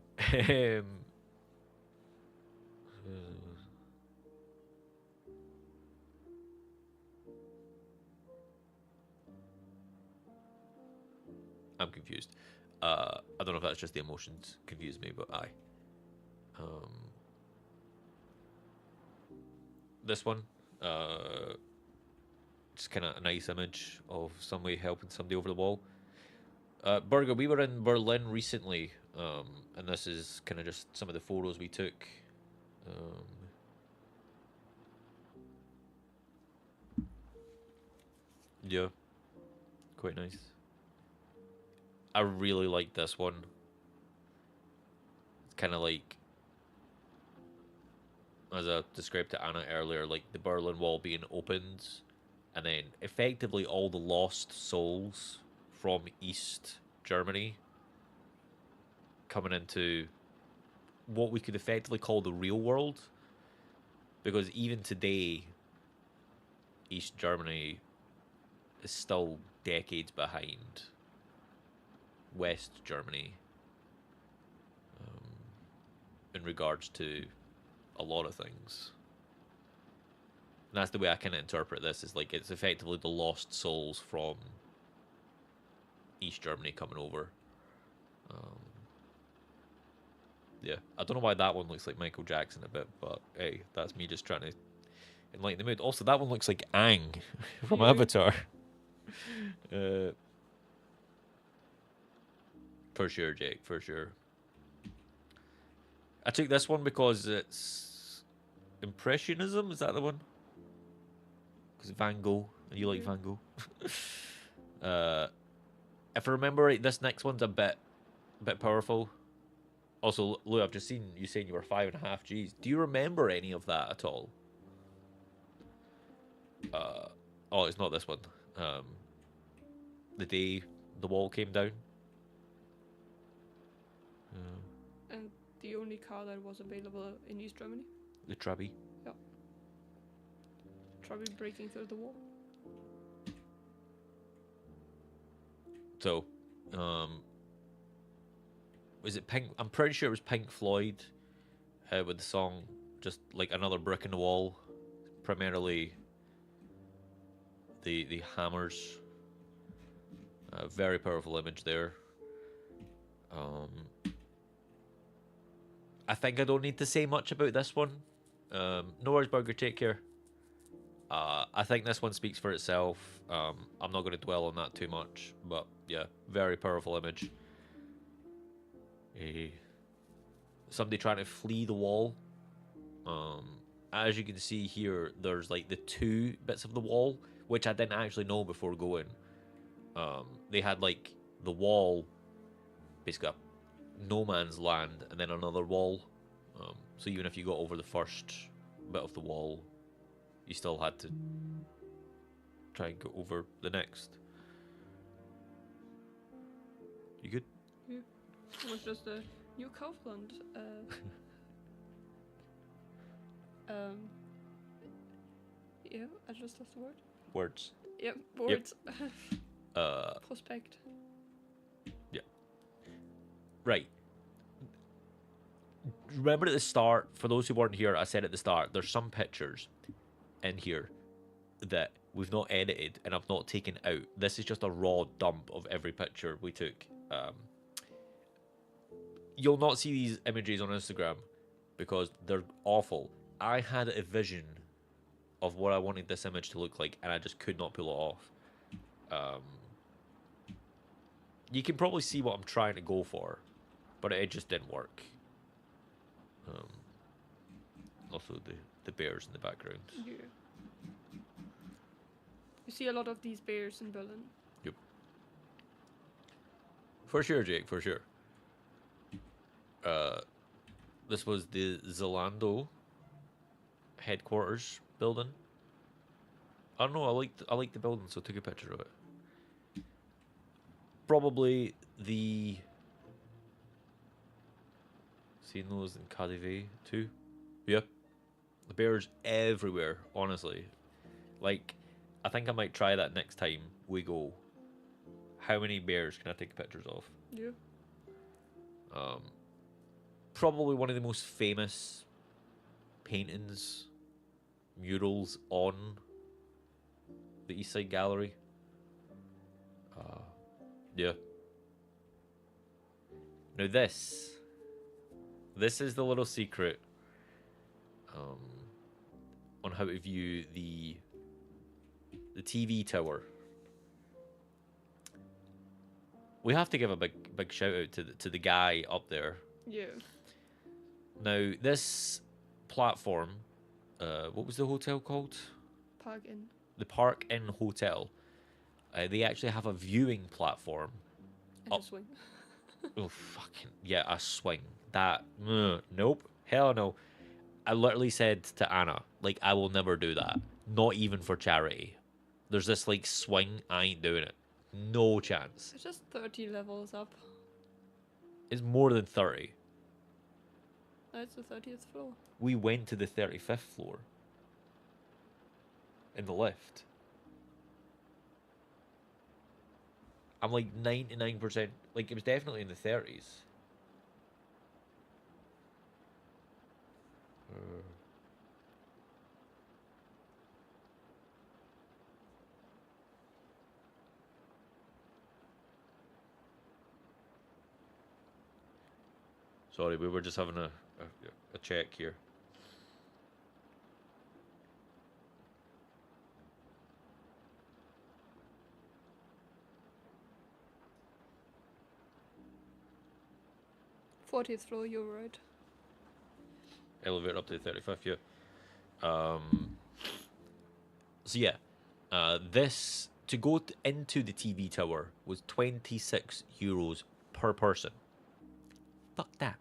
I'm confused. I don't know if that's just the emotions confuse me, but this one, just kind of a nice image of somebody helping somebody over the wall. Burger, we were in Berlin recently, and this is kind of just some of the photos we took. Yeah, quite nice. I really like this one. kind of like, as I described to Anna earlier, like the Berlin Wall being opened, and then effectively all the lost souls from East Germany coming into what we could effectively call the real world. Because even today, East Germany is still decades behind West Germany in regards to a lot of things. And that's the way I kind of interpret this, is like it's effectively the lost souls from East Germany coming over. Yeah, I don't know why that one looks like Michael Jackson a bit, but hey, that's me just trying to enlighten the mood. Also, that one looks like Aang from Yeah. Avatar. For sure, Jake, for sure. I took this one because it's Impressionism, is that the one? Because Van Gogh, and you like Yeah. Van Gogh. If I remember right, this next one's a bit powerful. Also, Lou, I've just seen you saying you were 5.5 Gs. Do you remember any of that at all? Oh, it's not this one. The day the wall came down. And the only car that was available in East Germany. The Trabi. Trabi breaking through the wall. So, was it Pink? I'm pretty sure it was Pink Floyd with the song just like Another Brick in the Wall. Primarily the hammers. Very powerful image there. I think I don't need to say much about this one. No worries, Burger. Take care. I think this one speaks for itself. I'm not going to dwell on that too much, but yeah, very powerful image. Somebody trying to flee the wall. As you can see here, there's like the two bits of the wall, which I didn't actually know before going. They had like the wall, basically a no man's land, and then another wall. So even if you got over the first bit of the wall, you still had to try and go over the next. You good? Yeah. It was just a new Kaufland. Yeah, I just lost the word. Words. Yep, words. Uh, Prospect. right. Remember at the start, for those who weren't here, I said at the start, there's some pictures in here that we've not edited and I've not taken out. This is just a raw dump of every picture we took. You'll not see these images on Instagram because they're awful. I had a vision of what I wanted this image to look like and I just could not pull it off. You can probably see what I'm trying to go for, but it just didn't work. Also, the bears in the background. Yeah. You see a lot of these bears in Berlin. Yep. For sure, Jake, for sure. This was the Zalando headquarters building. I don't know, I liked the building, so I took a picture of it. Probably the... Seen those in KaDeWe too? Yeah. The bears everywhere, honestly. Like, I think I might try that next time we go. How many bears can I take pictures of? Yeah. Probably one of the most famous paintings, murals on the East Side Gallery. Yeah. Now this is the little secret on how to view the TV tower. We have to give a big shout out to the guy up there. Yeah. Now this platform, what was the hotel called? Park Inn. The Park Inn Hotel. They actually have a viewing platform. And Up. a swing. Oh, fucking yeah, a swing. That nope, hell no. I literally said to Anna, like, I will never do that. Not even for charity. There's this like swing, I ain't doing it. No chance. It's just 30 levels up. It's more than 30. No, it's the 30th floor. We went to the 35th floor in the lift. I'm like 99%, like, it was definitely in the 30s. Sorry, we were just having a check here. th floor, you're right. Elevator up to the 35th, yeah. So yeah, this to go into the TV tower was 26 euros per person. Fuck that.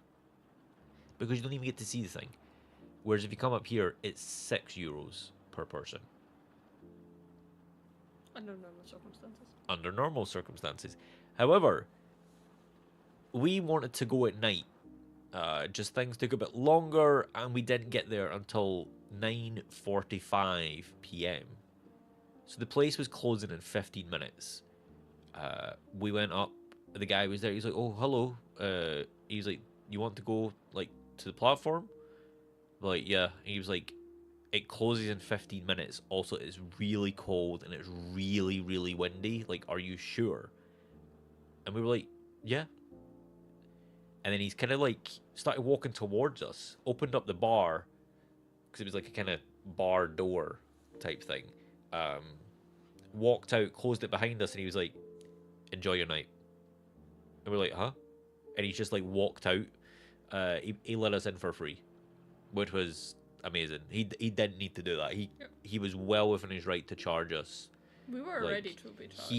Because you don't even get to see the thing. Whereas if you come up here, it's 6 euros per person. Under normal circumstances. Under normal circumstances. However, we wanted to go at night. Just things took a bit longer, and we didn't get there until 9:45 p.m. So the place was closing in 15 minutes. We went up. The guy was there. He's like, "Oh, hello." He's like, "You want to go like to the platform?" Like, yeah. He was like, "It closes in 15 minutes. Also, it's really cold and it's really, really windy. Like, are you sure?" And we were like, "Yeah." And then he's kind of like started walking towards us, opened up the bar because it was like a kind of bar door type thing. Um, Walked out, closed it behind us, and he was like, "Enjoy your night." And we're like, "Huh?" And he's just like walked out. He let us in for free, which was amazing. He didn't need to do that. He was well within his right to charge us. We were Like, ready to be charged.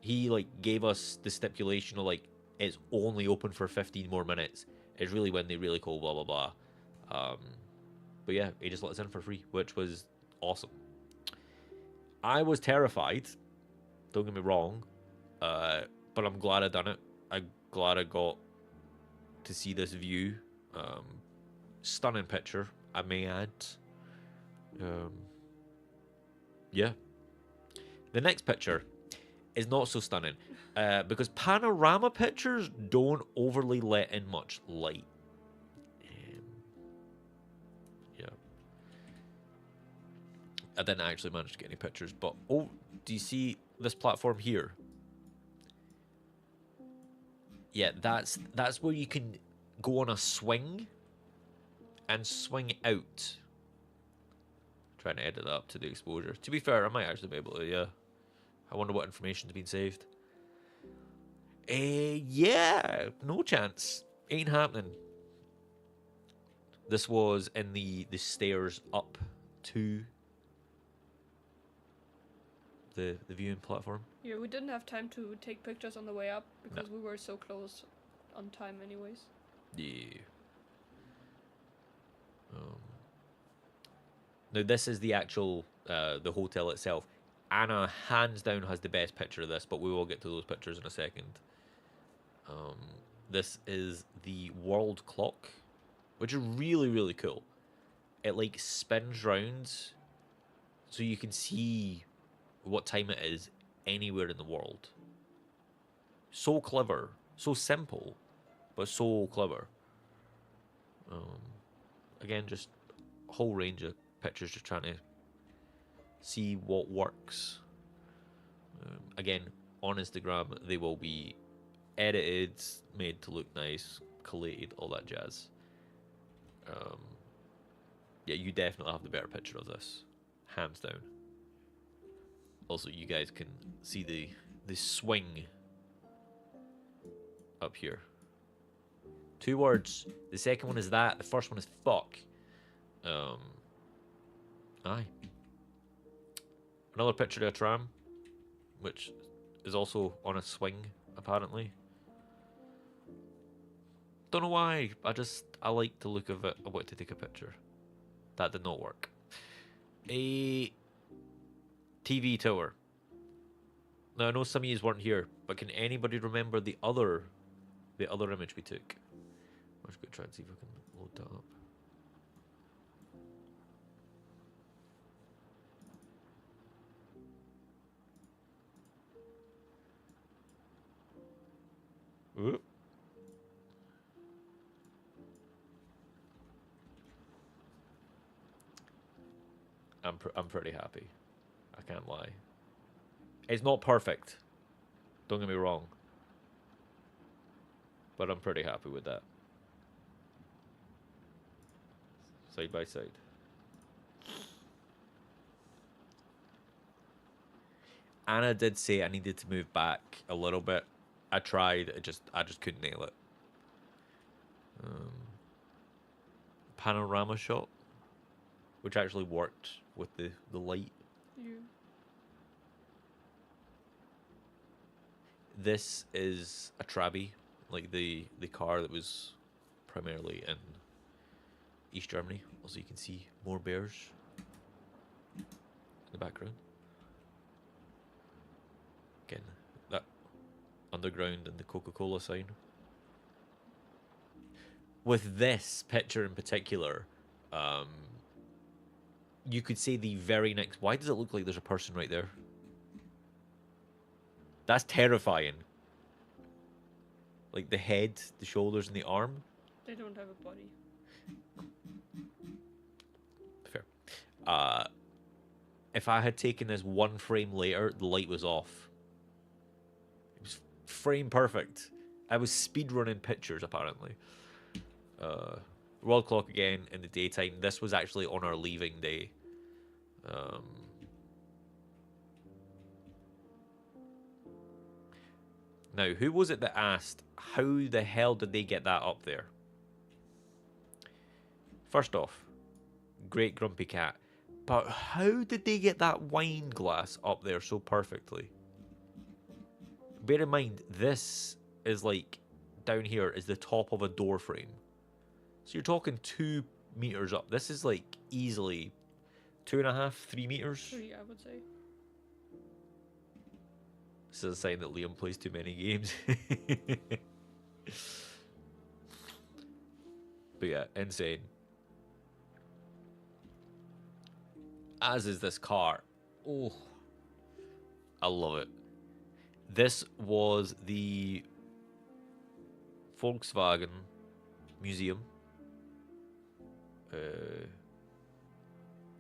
He like gave us the stipulation of like it's only open for 15 more minutes. It's really windy, really cold, blah blah blah. But yeah, he just let us in for free, which was awesome. I was terrified. Don't get me wrong, but I'm glad I done it. I'm glad I got to see this view. Stunning picture, I may add. Yeah. The next picture is not so stunning because panorama pictures don't overly let in much light. Yeah. I didn't actually manage to get any pictures, but oh, do you see this platform here? Yeah, that's where you can go on a swing and swing out. Trying to edit that up to the exposure. To be fair, I might actually be able to, yeah. I wonder what information's been saved. Yeah, no chance. Ain't happening. This was in the stairs up to the viewing platform. Yeah, we didn't have time to take pictures on the way up because we were so close on time anyways. Yeah. Now this is the actual the hotel itself. Anna hands down has the best picture of this, but we will get to those pictures in a second. This is the world clock, which is really, really cool. It like spins round so you can see what time it is anywhere in the world. So clever, so simple, but so clever. Again, just a whole range of pictures, just trying to see what works. Again, on Instagram, they will be edited, made to look nice, collated, all that jazz. Yeah, you definitely have the better picture of this, hands down. Also, you guys can see the swing up here. 2 words. The second one is that. The first one is fuck. Aye. Another picture of a tram, which is also on a swing, apparently. Don't know why. I like the look of it. I wanted to take a picture. That did not work. A TV tower. Now I know some of you weren't here, but can anybody remember the other image we took? I'm just gonna try and see if I can load that up. Oop. I'm pretty happy. I can't lie. It's not perfect. Don't get me wrong. But I'm pretty happy with that. Side by side. Anna did say I needed to move back a little bit. I tried. I just couldn't nail it. Panorama shot, which actually worked with the light. Yeah. This is a Trabi, like the car that was primarily in East Germany. Also, you can see more bears in the background. Again, that underground and the Coca-Cola sign. With this picture in particular, you could say the very next... Why does it look like there's a person right there? That's terrifying. Like the head, the shoulders, and the arm. They don't have a body. Fair. If I had taken this one frame later, the light was off. It was frame perfect. I was speedrunning pictures, apparently. World clock again in the daytime. This was actually on our leaving day. Now, who was it that asked, how the hell did they get that up there? First off, great grumpy cat. But how did they get that wine glass up there so perfectly? Bear in mind, this is like, down here is the top of a door frame. So you're talking 2 meters up. This is like easily 2.5, 3 meters. 3, I would say. This is a sign that Liam plays too many games. But yeah, insane. As is this car. Oh, I love it. This was the Volkswagen Museum,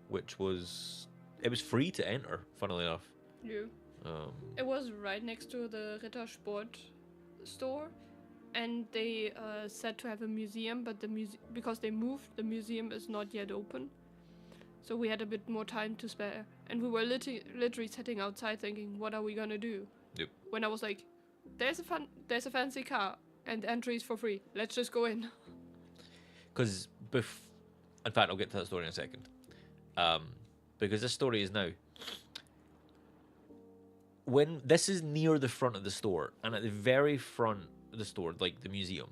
which was free to enter, funnily enough. Yeah. It was right next to the Rittersport store, and they said to have a museum, but because they moved, the museum is not yet open. So we had a bit more time to spare, and we were literally sitting outside thinking, what are we gonna do? Yep. When I was like, there's a fancy car, and entry is for free. Let's just go in. Because, in fact, I'll get to that story in a second. Because this story is now... When this is near the front of the store, and at the very front of the store, like the museum,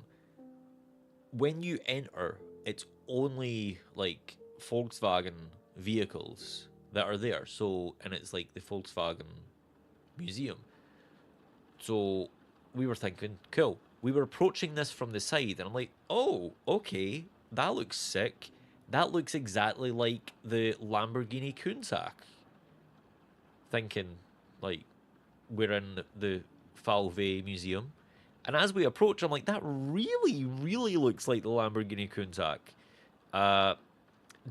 when you enter, it's only like Volkswagen vehicles that are there. So, and it's like the Volkswagen Museum. So we were thinking, cool. We were approaching this from the side, and I'm like, oh, okay, that looks sick. That looks exactly like the Lamborghini Countach. Thinking, like, we're in the Falve Museum. And as we approach, I'm like, that really, really looks like the Lamborghini Countach.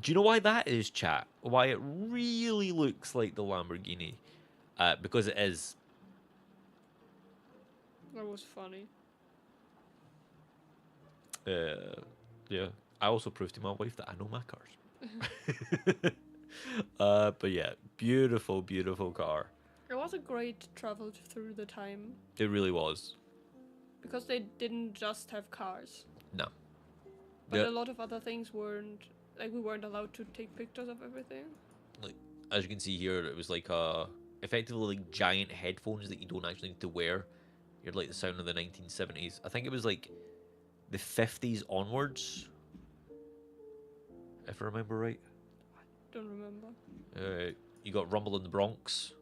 Do you know why that is, chat? Why it really looks like the Lamborghini? Because it is. That was funny. Yeah. I also proved to my wife that I know my cars. But yeah, beautiful, beautiful car. It was a great travel through the time. It really was. Because they didn't just have cars. No. But Yeah. a lot of other things weren't, like we weren't allowed to take pictures of everything. Like, as you can see here, it was like effectively like giant headphones that you don't actually need to wear. You're like the sound of the 1970s. I think it was like the 50s onwards, if I remember right. Don't remember. You got Rumble in the Bronx,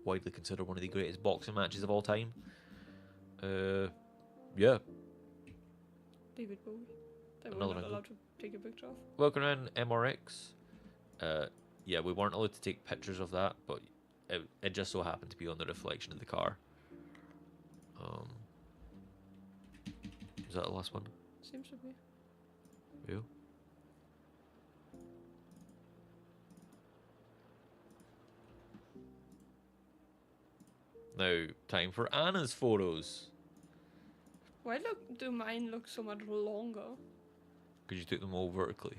widely considered one of the greatest boxing matches of all time. Yeah. David Bowie. That we're Another not angle. allowed to take a picture of. Walking around MRX. Yeah, we weren't allowed to take pictures of that, but it just so happened to be on the reflection of the car. Was that the last one? Seems to be. Yeah. Now, time for Anna's photos. Why do mine look so much longer? Because you took them all vertically.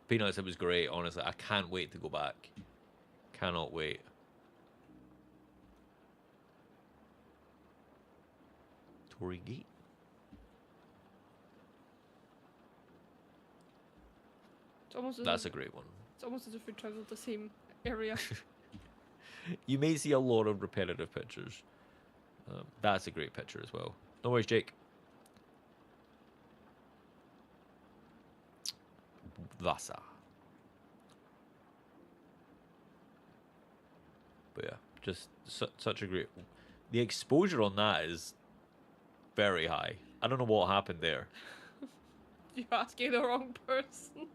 Peanuts, it was great, honestly. I can't wait to go back. Cannot wait. Tory Gate. It's almost as That's if, a great one. it's almost as if we traveled the same area. You may see a lot of repetitive pictures. That's a great picture as well. No worries, Jake. Vasa. But yeah, just such a great... The exposure on that is very high. I don't know what happened there. You're asking the wrong person.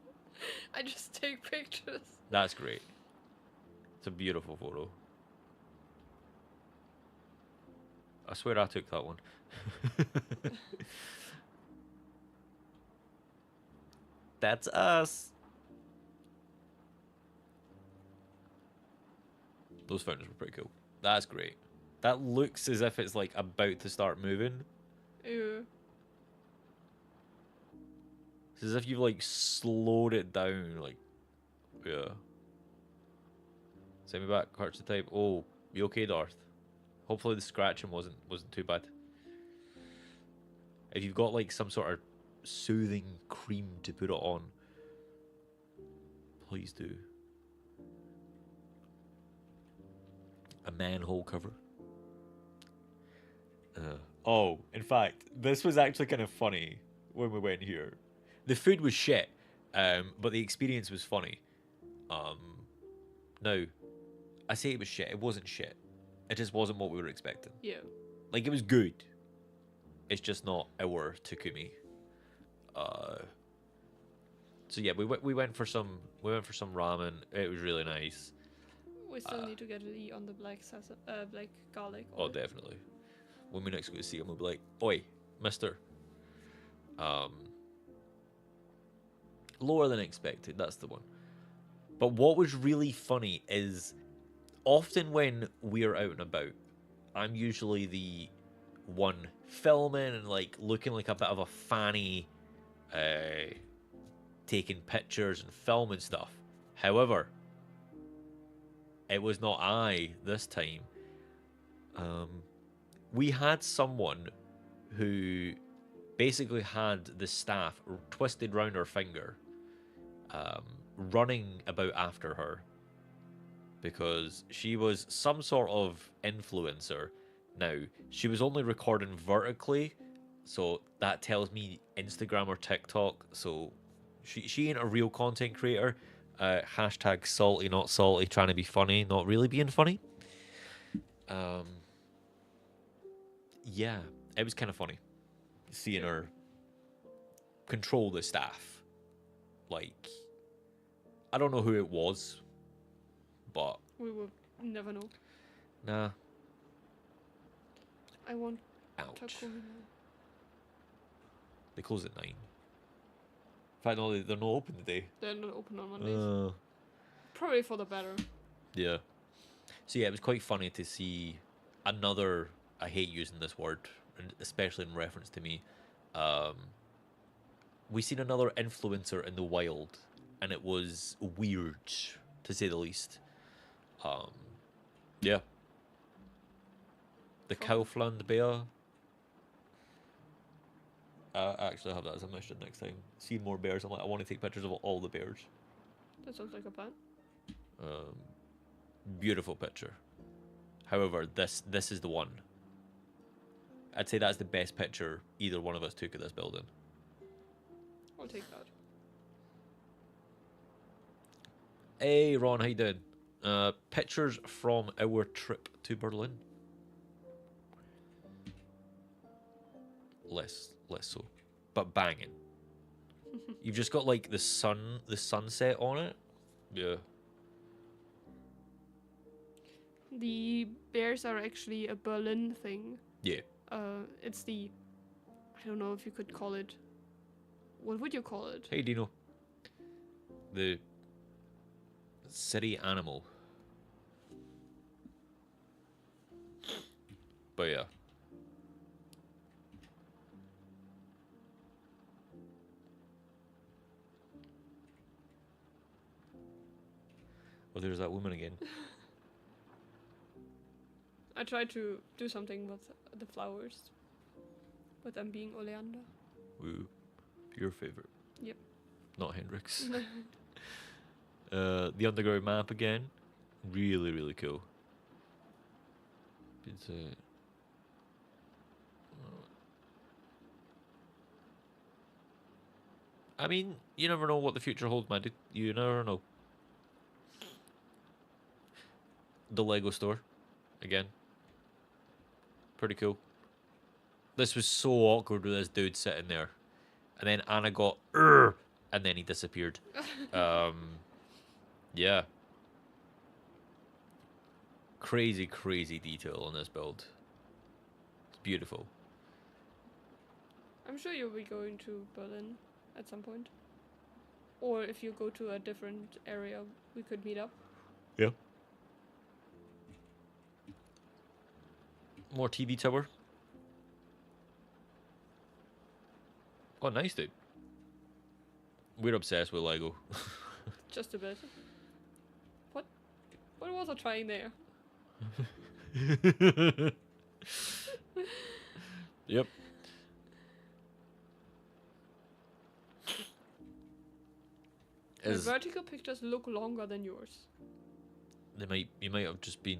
I just take pictures. That's great. It's a beautiful photo. I swear I took that one. That's us. Those fountains were pretty cool. That's great. That looks as if it's like about to start moving. Ew. It's as if you've like slowed it down. Like, yeah. Send me back. Hearts to type. Oh, you okay, Darth? Hopefully the scratching wasn't too bad. If you've got like some sort of soothing cream to put it on, please do. A manhole cover. Oh, in fact, this was actually kind of funny when we went here. The food was shit, but the experience was funny. Now, I say it was shit. It wasn't shit. It just wasn't what we were expecting. Yeah. Like, it was good. It's just not our Takumi. So yeah, we went for some ramen. It was really nice. We still need to get Lee on the black black garlic. Oh, oil. definitely. When we next go to see him, we'll be like, "Oi, Mister." Lower than expected. That's the one. But what was really funny is, often when we're out and about, I'm usually the one filming and like looking like a bit of a fanny, taking pictures and filming stuff. However, it was not I this time. We had someone who basically had the staff twisted round her finger, running about after her because she was some sort of influencer. Now, she was only recording vertically, so that tells me Instagram or TikTok, so she ain't a real content creator. Hashtag salty, not salty, trying to be funny, not really being funny. Yeah, it was kind of funny seeing her control the staff. Like, I don't know who it was, but We will never know. nah. I want Ouch. Takumi now. They close at 9. In fact, no, they're not open today. They're not open on Mondays. Probably for the better. Yeah. So yeah, it was quite funny to see another. I hate using this word, especially in reference to me. We seen another influencer in the wild, and it was weird, to say the least. Yeah. The Kaufland bear. I actually have that as a mission next time. See more bears. I'm like, I want to take pictures of all the bears. That sounds like a plan. Beautiful picture. However, this is the one. I'd say that's the best picture either one of us took of this building. I'll take that. Hey, Ron, how you doing? Pictures from our trip to Berlin. Less so, but banging. You've just got like the sunset on it. Yeah. The bears are actually a Berlin thing. Yeah. It's the, I don't know if you could call it. What would you call it? Hey, Dino. The city animal. But yeah. Oh, there's that woman again. I tried to do something with the flowers, with them being oleander. Woo. Your favorite. Yep. Not Hendrix. The underground map again. Really, really cool. It's I mean, you never know what the future holds, man. You never know. The Lego store, again. Pretty cool. This was so awkward with this dude sitting there. And then Anna got, "Urgh," and then he disappeared. Yeah. Crazy, crazy detail on this build. It's beautiful. I'm sure you'll be going to Berlin at some point. Or if you go to a different area, we could meet up. Yeah. More TV tower. Oh, nice, dude. We're obsessed with Lego. Just a bit. What was I trying there? Yep. The vertical pictures look longer than yours. You might have just been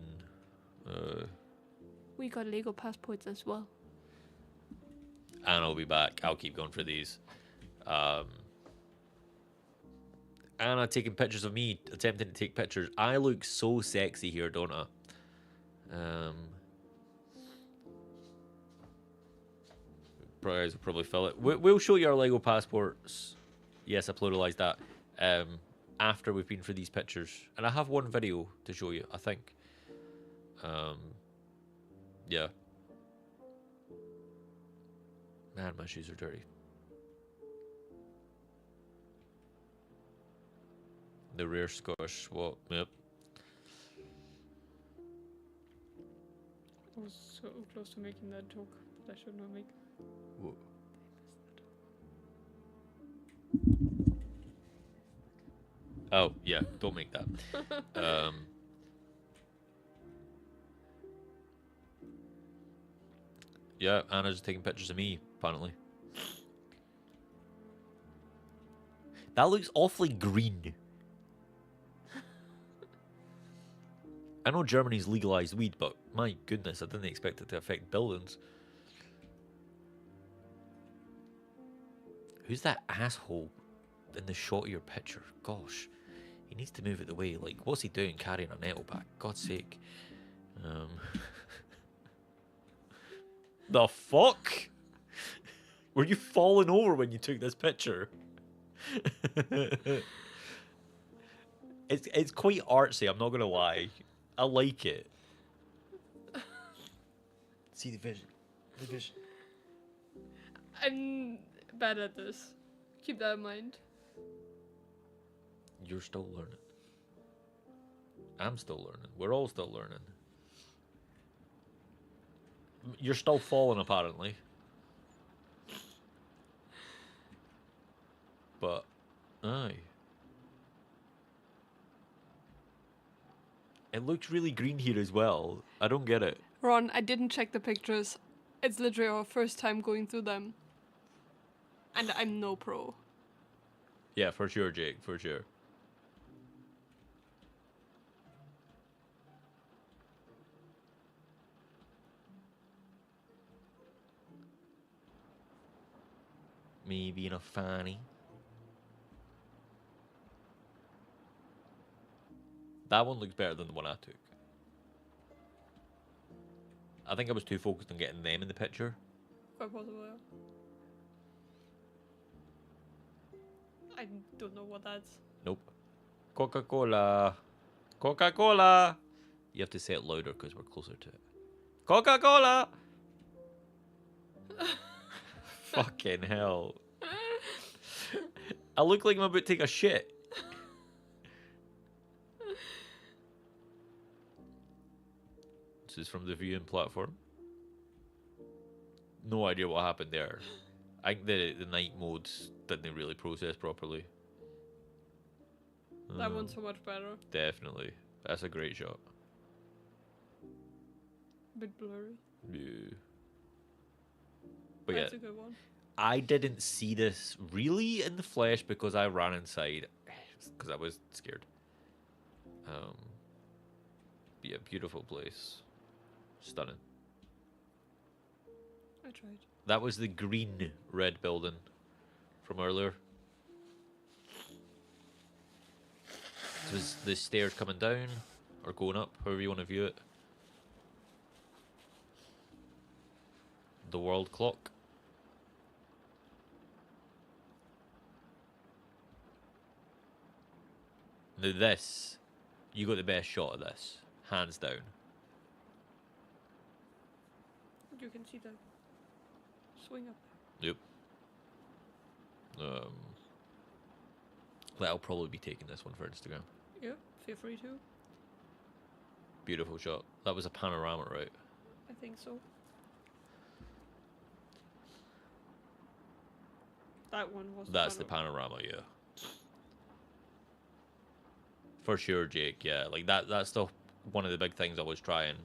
We got Lego passports as well. and I'll be back. I'll keep going for these. Anna taking pictures of me, attempting to take pictures. I look so sexy here, don't I? Guys will probably fill it. We'll show you our Lego passports. Yes, I pluralized that. After we've been for these pictures, and I have one video to show you, I think. Yeah. Man, my shoes are dirty. The rare Scottish what? Yep. I was so close to making that joke that I should not make. Whoa. Oh, yeah, don't make that. Yeah, Anna's taking pictures of me, apparently. That looks awfully green. I know Germany's legalized weed, but my goodness, I didn't expect it to affect buildings. Who's that asshole in the shot of your picture? Gosh, he needs to move it the way. Like, what's he doing carrying a nettle pack? God's sake. The fuck? Were you falling over when you took this picture? It's quite artsy, I'm not gonna lie. I like it. See the vision. The vision. I'm bad at this. Keep that in mind. You're still learning. I'm still learning. We're all still learning. You're still falling, apparently. But, aye. It looks really green here as well. I don't get it. Ron, I didn't check the pictures. It's literally our first time going through them. And I'm no pro. Yeah, for sure, Jake, for sure. me being a fanny. That one looks better than the one I took. I think I was too focused on getting them in the picture. Quite possible, yeah. I don't know what that's. Nope. Coca-Cola. Coca-Cola. You have to say it louder because we're closer to it. Coca-Cola. Fucking hell. I look like I'm about to take a shit. This is from the viewing platform. No idea what happened there. I think the night modes didn't really process properly. That one's so much better. Definitely. That's a great shot. Bit blurry. Yeah. But That's yeah, a good one. I didn't see this really in the flesh because I ran inside because I was scared. Yeah, beautiful place. Stunning. I tried. That was the green red building from earlier. This was the stairs coming down or going up, however you want to view it. The world clock. Now this, you got the best shot of this, hands down. You can see the swing up Yep. I'll probably be taking this one for Instagram. there. Yep, feel free to. Beautiful shot. That was a panorama, right? I think so. That one was. That's the panorama, yeah. For sure, Jake. Yeah, like that's the one of the big things I was trying,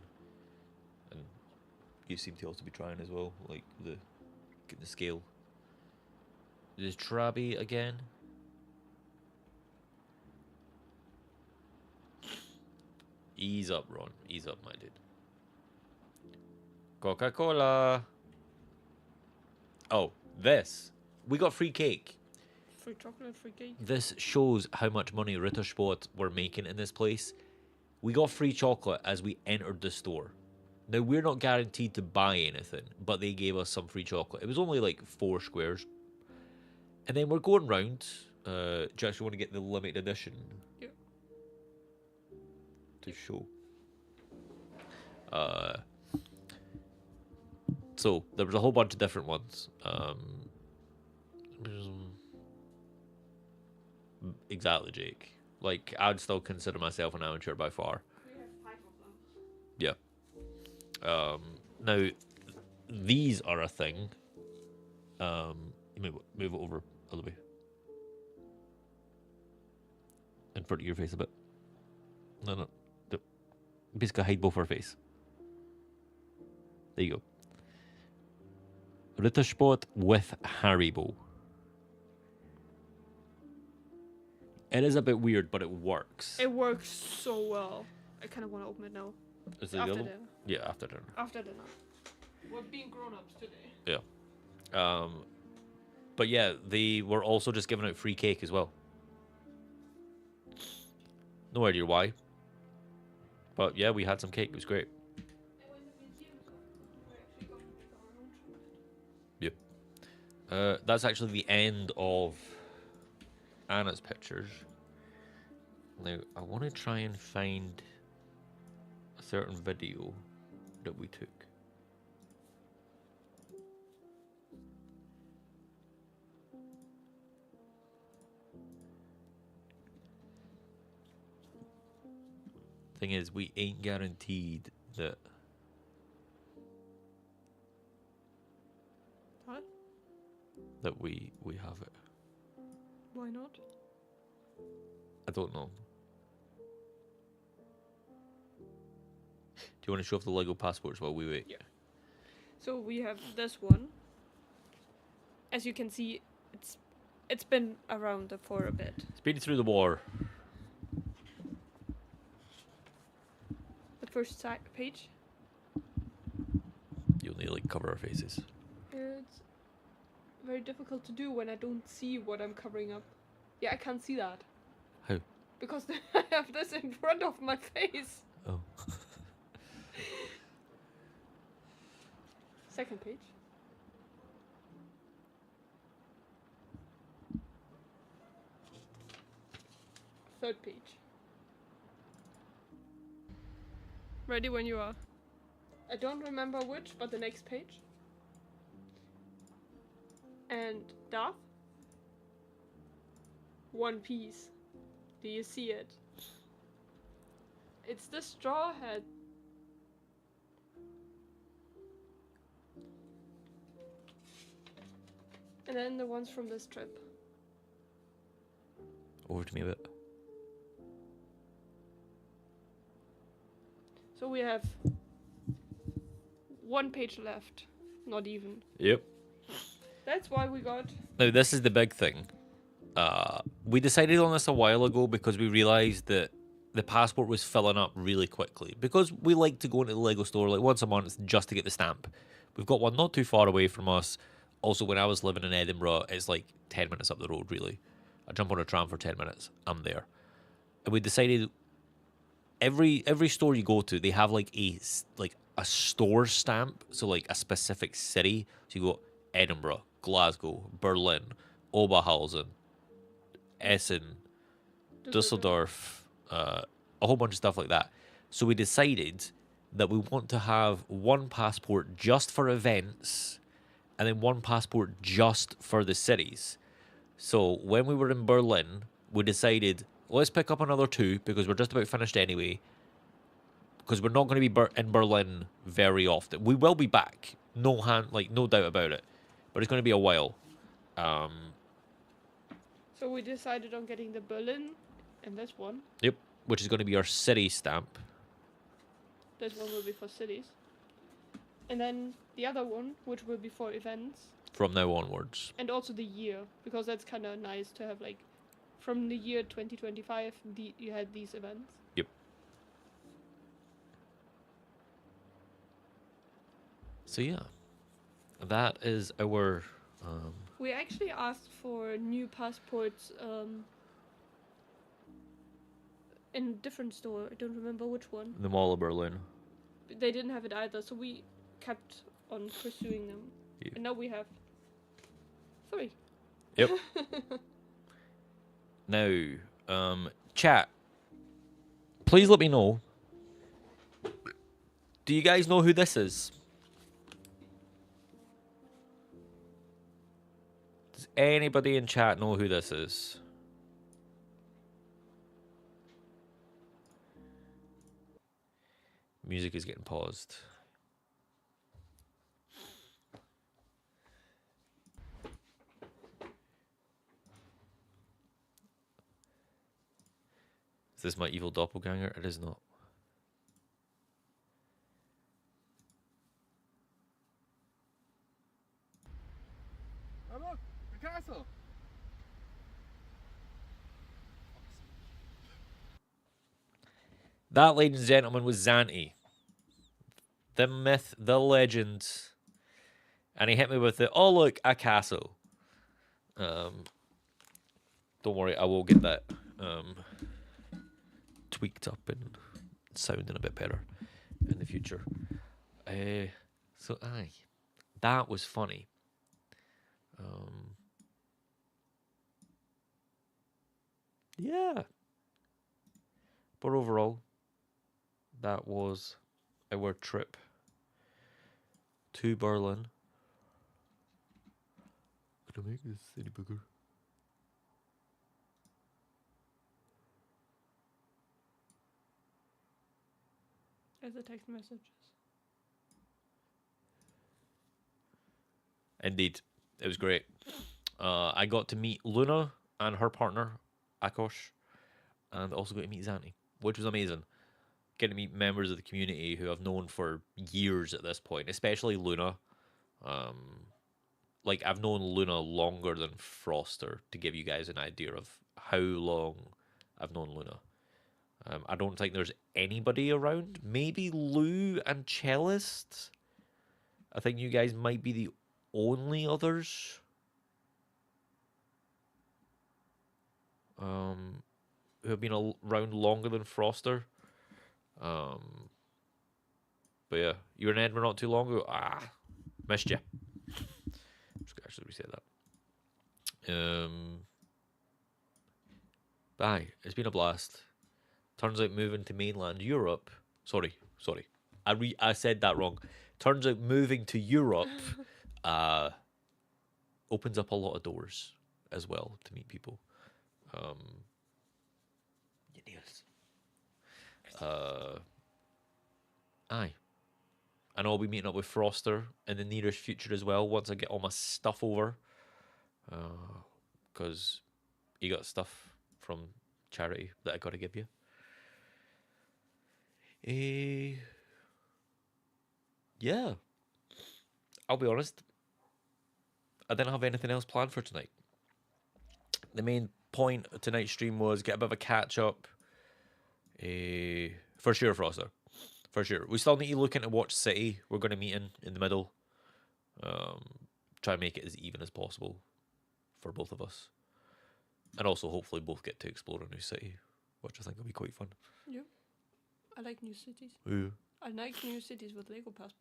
and you seem to also be trying as well. Like getting the scale. There's Traby again. Ease up, Ron. Ease up, my dude. Coca-Cola. Oh, this. We got free cake. Free chocolate, free cake. This shows how much money Rittersport were making in this place. We got free chocolate as we entered the store. Now, we're not guaranteed to buy anything, but they gave us some free chocolate. It was only like 4 squares. And then we're going round. Do you actually want to get the limited edition? Yep. To show. So, there was a whole bunch of different ones. Exactly, Jake. Like, I'd still consider myself an amateur by far. We have 5 of them. Yeah. Now, these are a thing. Move it over a little bit. In front of your face a bit. No. Basically, hide both our face. There you go. Rittersport with Haribo. It is a bit weird, but it works. It works so well. I kind of want to open it now. Is it After yellow? dinner. Yeah, after dinner. After dinner. We're being grown-ups today. Yeah. But yeah, they were also just giving out free cake as well. No idea why. But yeah, we had some cake. It was great. Yep. That's actually the end of Anna's pictures. Now, I want to try and find a certain video that we took. Thing is, we ain't guaranteed that. What? That we have it. Why not? I don't know. Do you want to show off the Lego passports while we wait? Yeah. So we have this one. As you can see, it's been around for a bit. It's been through the war. The first page. You'll need to like cover our faces. It's very difficult to do when I don't see what I'm covering up. Yeah, I can't see that. How? Because I have this in front of my face. Oh. Second page. Third page. Ready when you are. I don't remember which, but the next page. And Darth? One Piece. Do you see it? It's the straw hat. And then the ones from this trip. Over to me a bit. So we have one page left. Not even. Yep. That's why we got... Now, this is the big thing. We decided on this a while ago because we realised that the passport was filling up really quickly. Because we like to go into the Lego store like once a month just to get the stamp. We've got one not too far away from us. Also, when I was living in Edinburgh, it's like 10 minutes up the road, really. I jump on a tram for 10 minutes. I'm there. And we decided every store you go to, they have like a store stamp. So like a specific city. So you go Edinburgh, Glasgow, Berlin, Oberhausen, Essen, Dusseldorf, a whole bunch of stuff like that. So we decided that we want to have one passport just for events and then one passport just for the cities. So when we were in Berlin, we decided, let's pick up another two because we're just about finished anyway. Because we're not going to be in Berlin very often. We will be back, no doubt about it. But it's going to be a while. So we decided on getting the Berlin and this one. Yep, which is going to be our city stamp. This one will be for cities. And then the other one, which will be for events. From now onwards. And also the year, because that's kind of nice to have, like, from the year 2025, you had these events. Yep. So yeah, that is our... We actually asked for new passports in a different store. I don't remember which one. The Mall of Berlin. They didn't have it either, so we kept on pursuing them. Yeah. And now we have 3. Yep. Now, chat, please let me know. Do you guys know who this is? Does anybody in chat know who this is? Music is getting paused. Is this my evil doppelganger? It is not. Oh look, the castle. That, ladies and gentlemen, was Zante. The myth, the legend. And he hit me with the, oh look, a castle. Don't worry, I will get that tweaked up and sounding a bit better in the future. So aye, that was funny. Yeah. But overall, that was our trip to Berlin. Could I make this any bigger? As a text messages. Indeed, it was great. I got to meet Luna and her partner, Akosh, and also got to meet Zante, which was amazing. Getting to meet members of the community who I've known for years at this point, especially Luna. Like, I've known Luna longer than Froster, to give you guys an idea of how long I've known Luna. I don't think there's anybody around. Maybe Lou and Cellist. I think you guys might be the only others who have been around longer than Froster. But yeah, you were in Edinburgh not too long ago. Missed you. Just gonna actually reset that. Aye, it's been a blast. Turns out moving to mainland Europe. Sorry. I said that wrong. Turns out moving to Europe opens up a lot of doors as well to meet people. Your nails. Aye. And I'll be meeting up with Froster in the nearest future as well once I get all my stuff over. Because you got stuff from charity that I got to give you. Yeah. I'll be honest. I didn't have anything else planned for tonight. The main point of tonight's stream was get a bit of a catch up. For sure, Froster. For sure. We still need to look into Watch City. We're going to meet in the middle. Try and make it as even as possible for both of us. And also, hopefully, both get to explore a new city, which I think will be quite fun. Yeah. I like new cities. Ooh. I like new cities with Lego stores.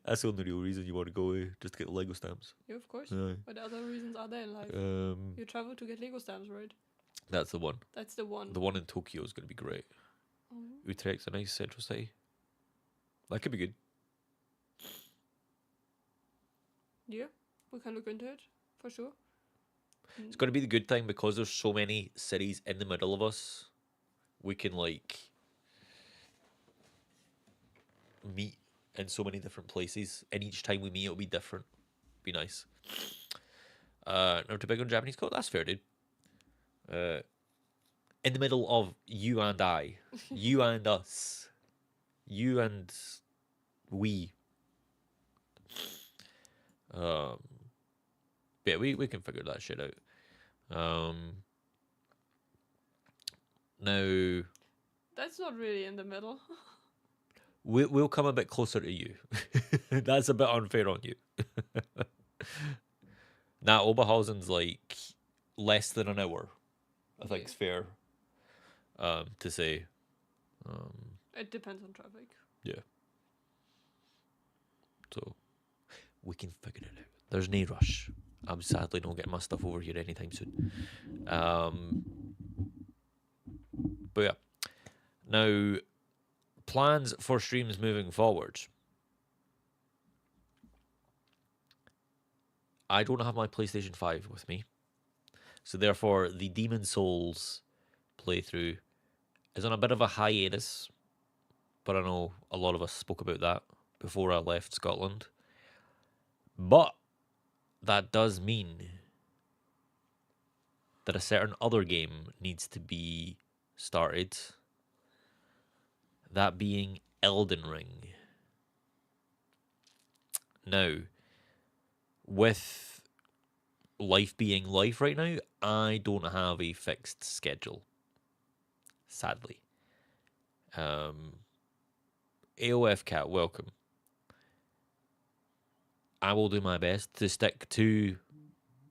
That's the only real reason you want to go, just to get the Lego stamps. Yeah, of course. Aye. What other reasons are there in life? You travel to get Lego stamps, right? That's the one. That's the one. The one in Tokyo is going to be great. Utrecht's a nice central city. That could be good. Yeah, we can look into it, for sure. It's going to be the good thing because there's so many cities in the middle of us. We can, like, meet in so many different places. And each time we meet, it'll be different. Be nice. Not too big on Japanese code? That's fair, dude. In the middle of you and I. You and us. You and we. But yeah, we can figure that shit out. Now, That's not really in the middle. we'll come a bit closer to you. That's a bit unfair on you. Nah, Oberhausen's like less than an hour. I think it's fair to say. It depends on traffic. Yeah. So we can figure it out. There's no rush. I'm sadly not getting my stuff over here anytime soon. But yeah. Now, plans for streams moving forward. I don't have my PlayStation 5 with me. So therefore, the Demon Souls playthrough is on a bit of a hiatus. But I know a lot of us spoke about that before I left Scotland. But that does mean that a certain other game needs to be started. That being Elden Ring. Now, with life being life right now, I don't have a fixed schedule. Sadly. AOF Cat, welcome. I will do my best to stick to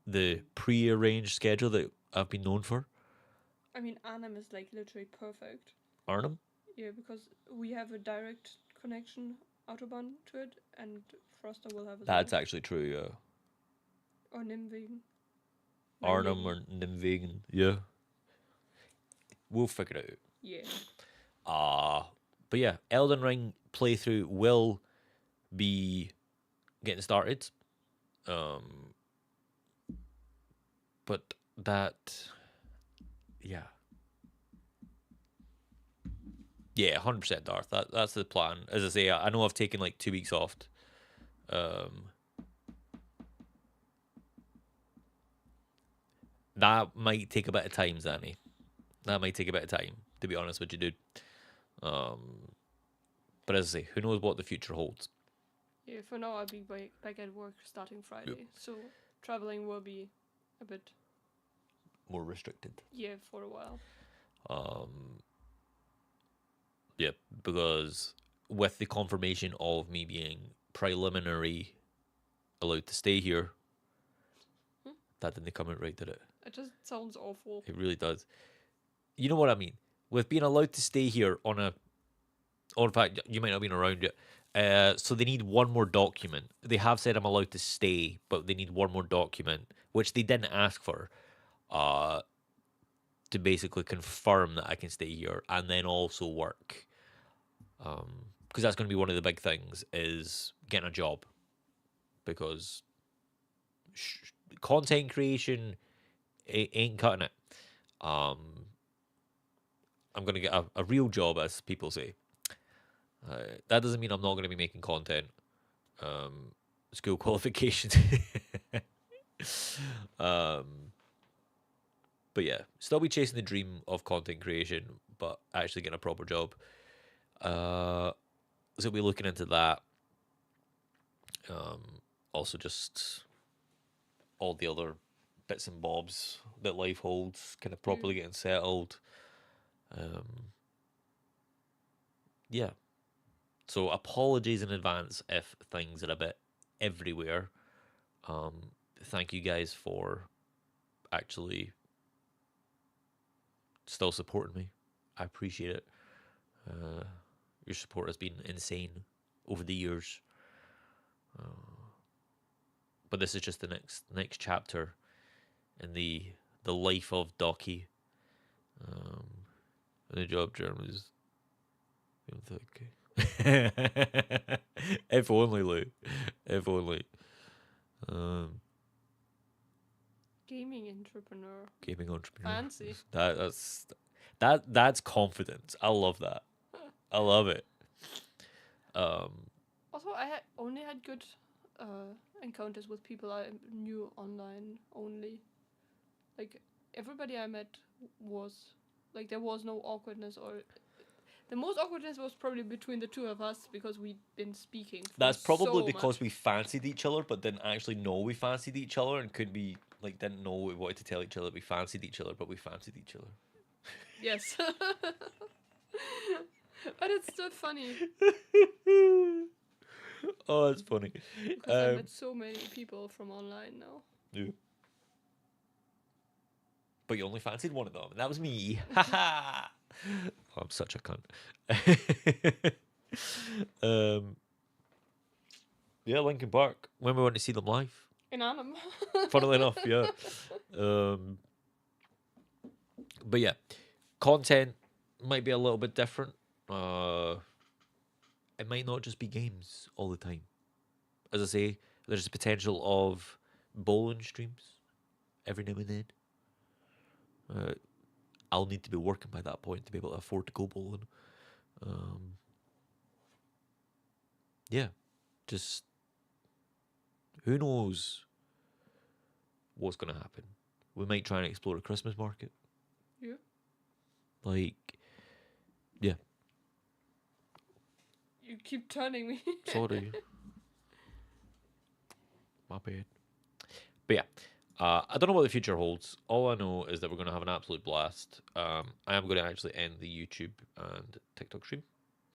the pre-arranged schedule that I've been known for. I mean, Arnhem is like literally perfect. Arnhem? Yeah, because we have a direct connection Autobahn to it, and Froster will have as That's well. actually true, yeah. Or Nimwegen. Arnhem or Nimwegen, yeah. We'll figure it out. Yeah. But yeah, Elden Ring playthrough will be getting started. But that, yeah. Yeah, 100% Darth. That's the plan. As I say, I know I've taken like 2 weeks off. That might take a bit of time, Zanny. That might take a bit of time, to be honest with you, dude. But as I say, who knows what the future holds. Yeah, for now I'll be back at work starting Friday, so traveling will be a bit More restricted. Yeah, for a while. Yeah, because with the confirmation of me being preliminary allowed to stay here, That didn't come out right, did it? It just sounds awful. It really does. You know what I mean? With being allowed to stay here on a, or in fact, you might not have been around yet. So they need one more document. They have said I'm allowed to stay, but they need one more document, which they didn't ask for, to basically confirm that I can stay here and then also work. Because that's going to be one of the big things is getting a job. Because content creation ain't cutting it. I'm going to get a real job, as people say. That doesn't mean I'm not going to be making content. School qualifications. But yeah, still be chasing the dream of content creation, but actually getting a proper job. So we'll be looking into that. Also, just all the other bits and bobs that life holds, kind of properly getting settled. Yeah. So apologies in advance if things are a bit everywhere. Thank you guys for actually still supporting me. I appreciate it. Your support has been insane over the years. But this is just the next chapter in the life of Docky. The job Germans. If only, Lou. If only. Gaming entrepreneur. Gaming entrepreneur. Fancy. That's confidence. I love that. I love it. Also, I only had good encounters with people I knew online only. Like, everybody I met was, like, there was no awkwardness, or the most awkwardness was probably between the two of us because we'd been speaking for That's probably so because much. we fancied each other, but didn't actually know we fancied each other, and couldn't be like didn't know we wanted to tell each other we fancied each other, but we fancied each other. Yes. But it's still funny Oh, it's funny. because I met so many people from online now. Yeah. But you only fancied one of them, and that was me. Ha Oh, I'm such a cunt. Yeah, Linkin Park. When we want to see them live. In Arnhem. Funnily enough, yeah. But yeah, content might be a little bit different. It might not just be games all the time. As I say, there's the potential of bowling streams every now and then. I'll need to be working by that point to be able to afford to go bowling. Yeah, just who knows what's going to happen. We might try and explore a Christmas market. Yeah. Like, yeah. You keep turning me. Sorry. My bad. But yeah, I don't know what the future holds. All I know is that we're going to have an absolute blast. I am going to actually end the YouTube and TikTok stream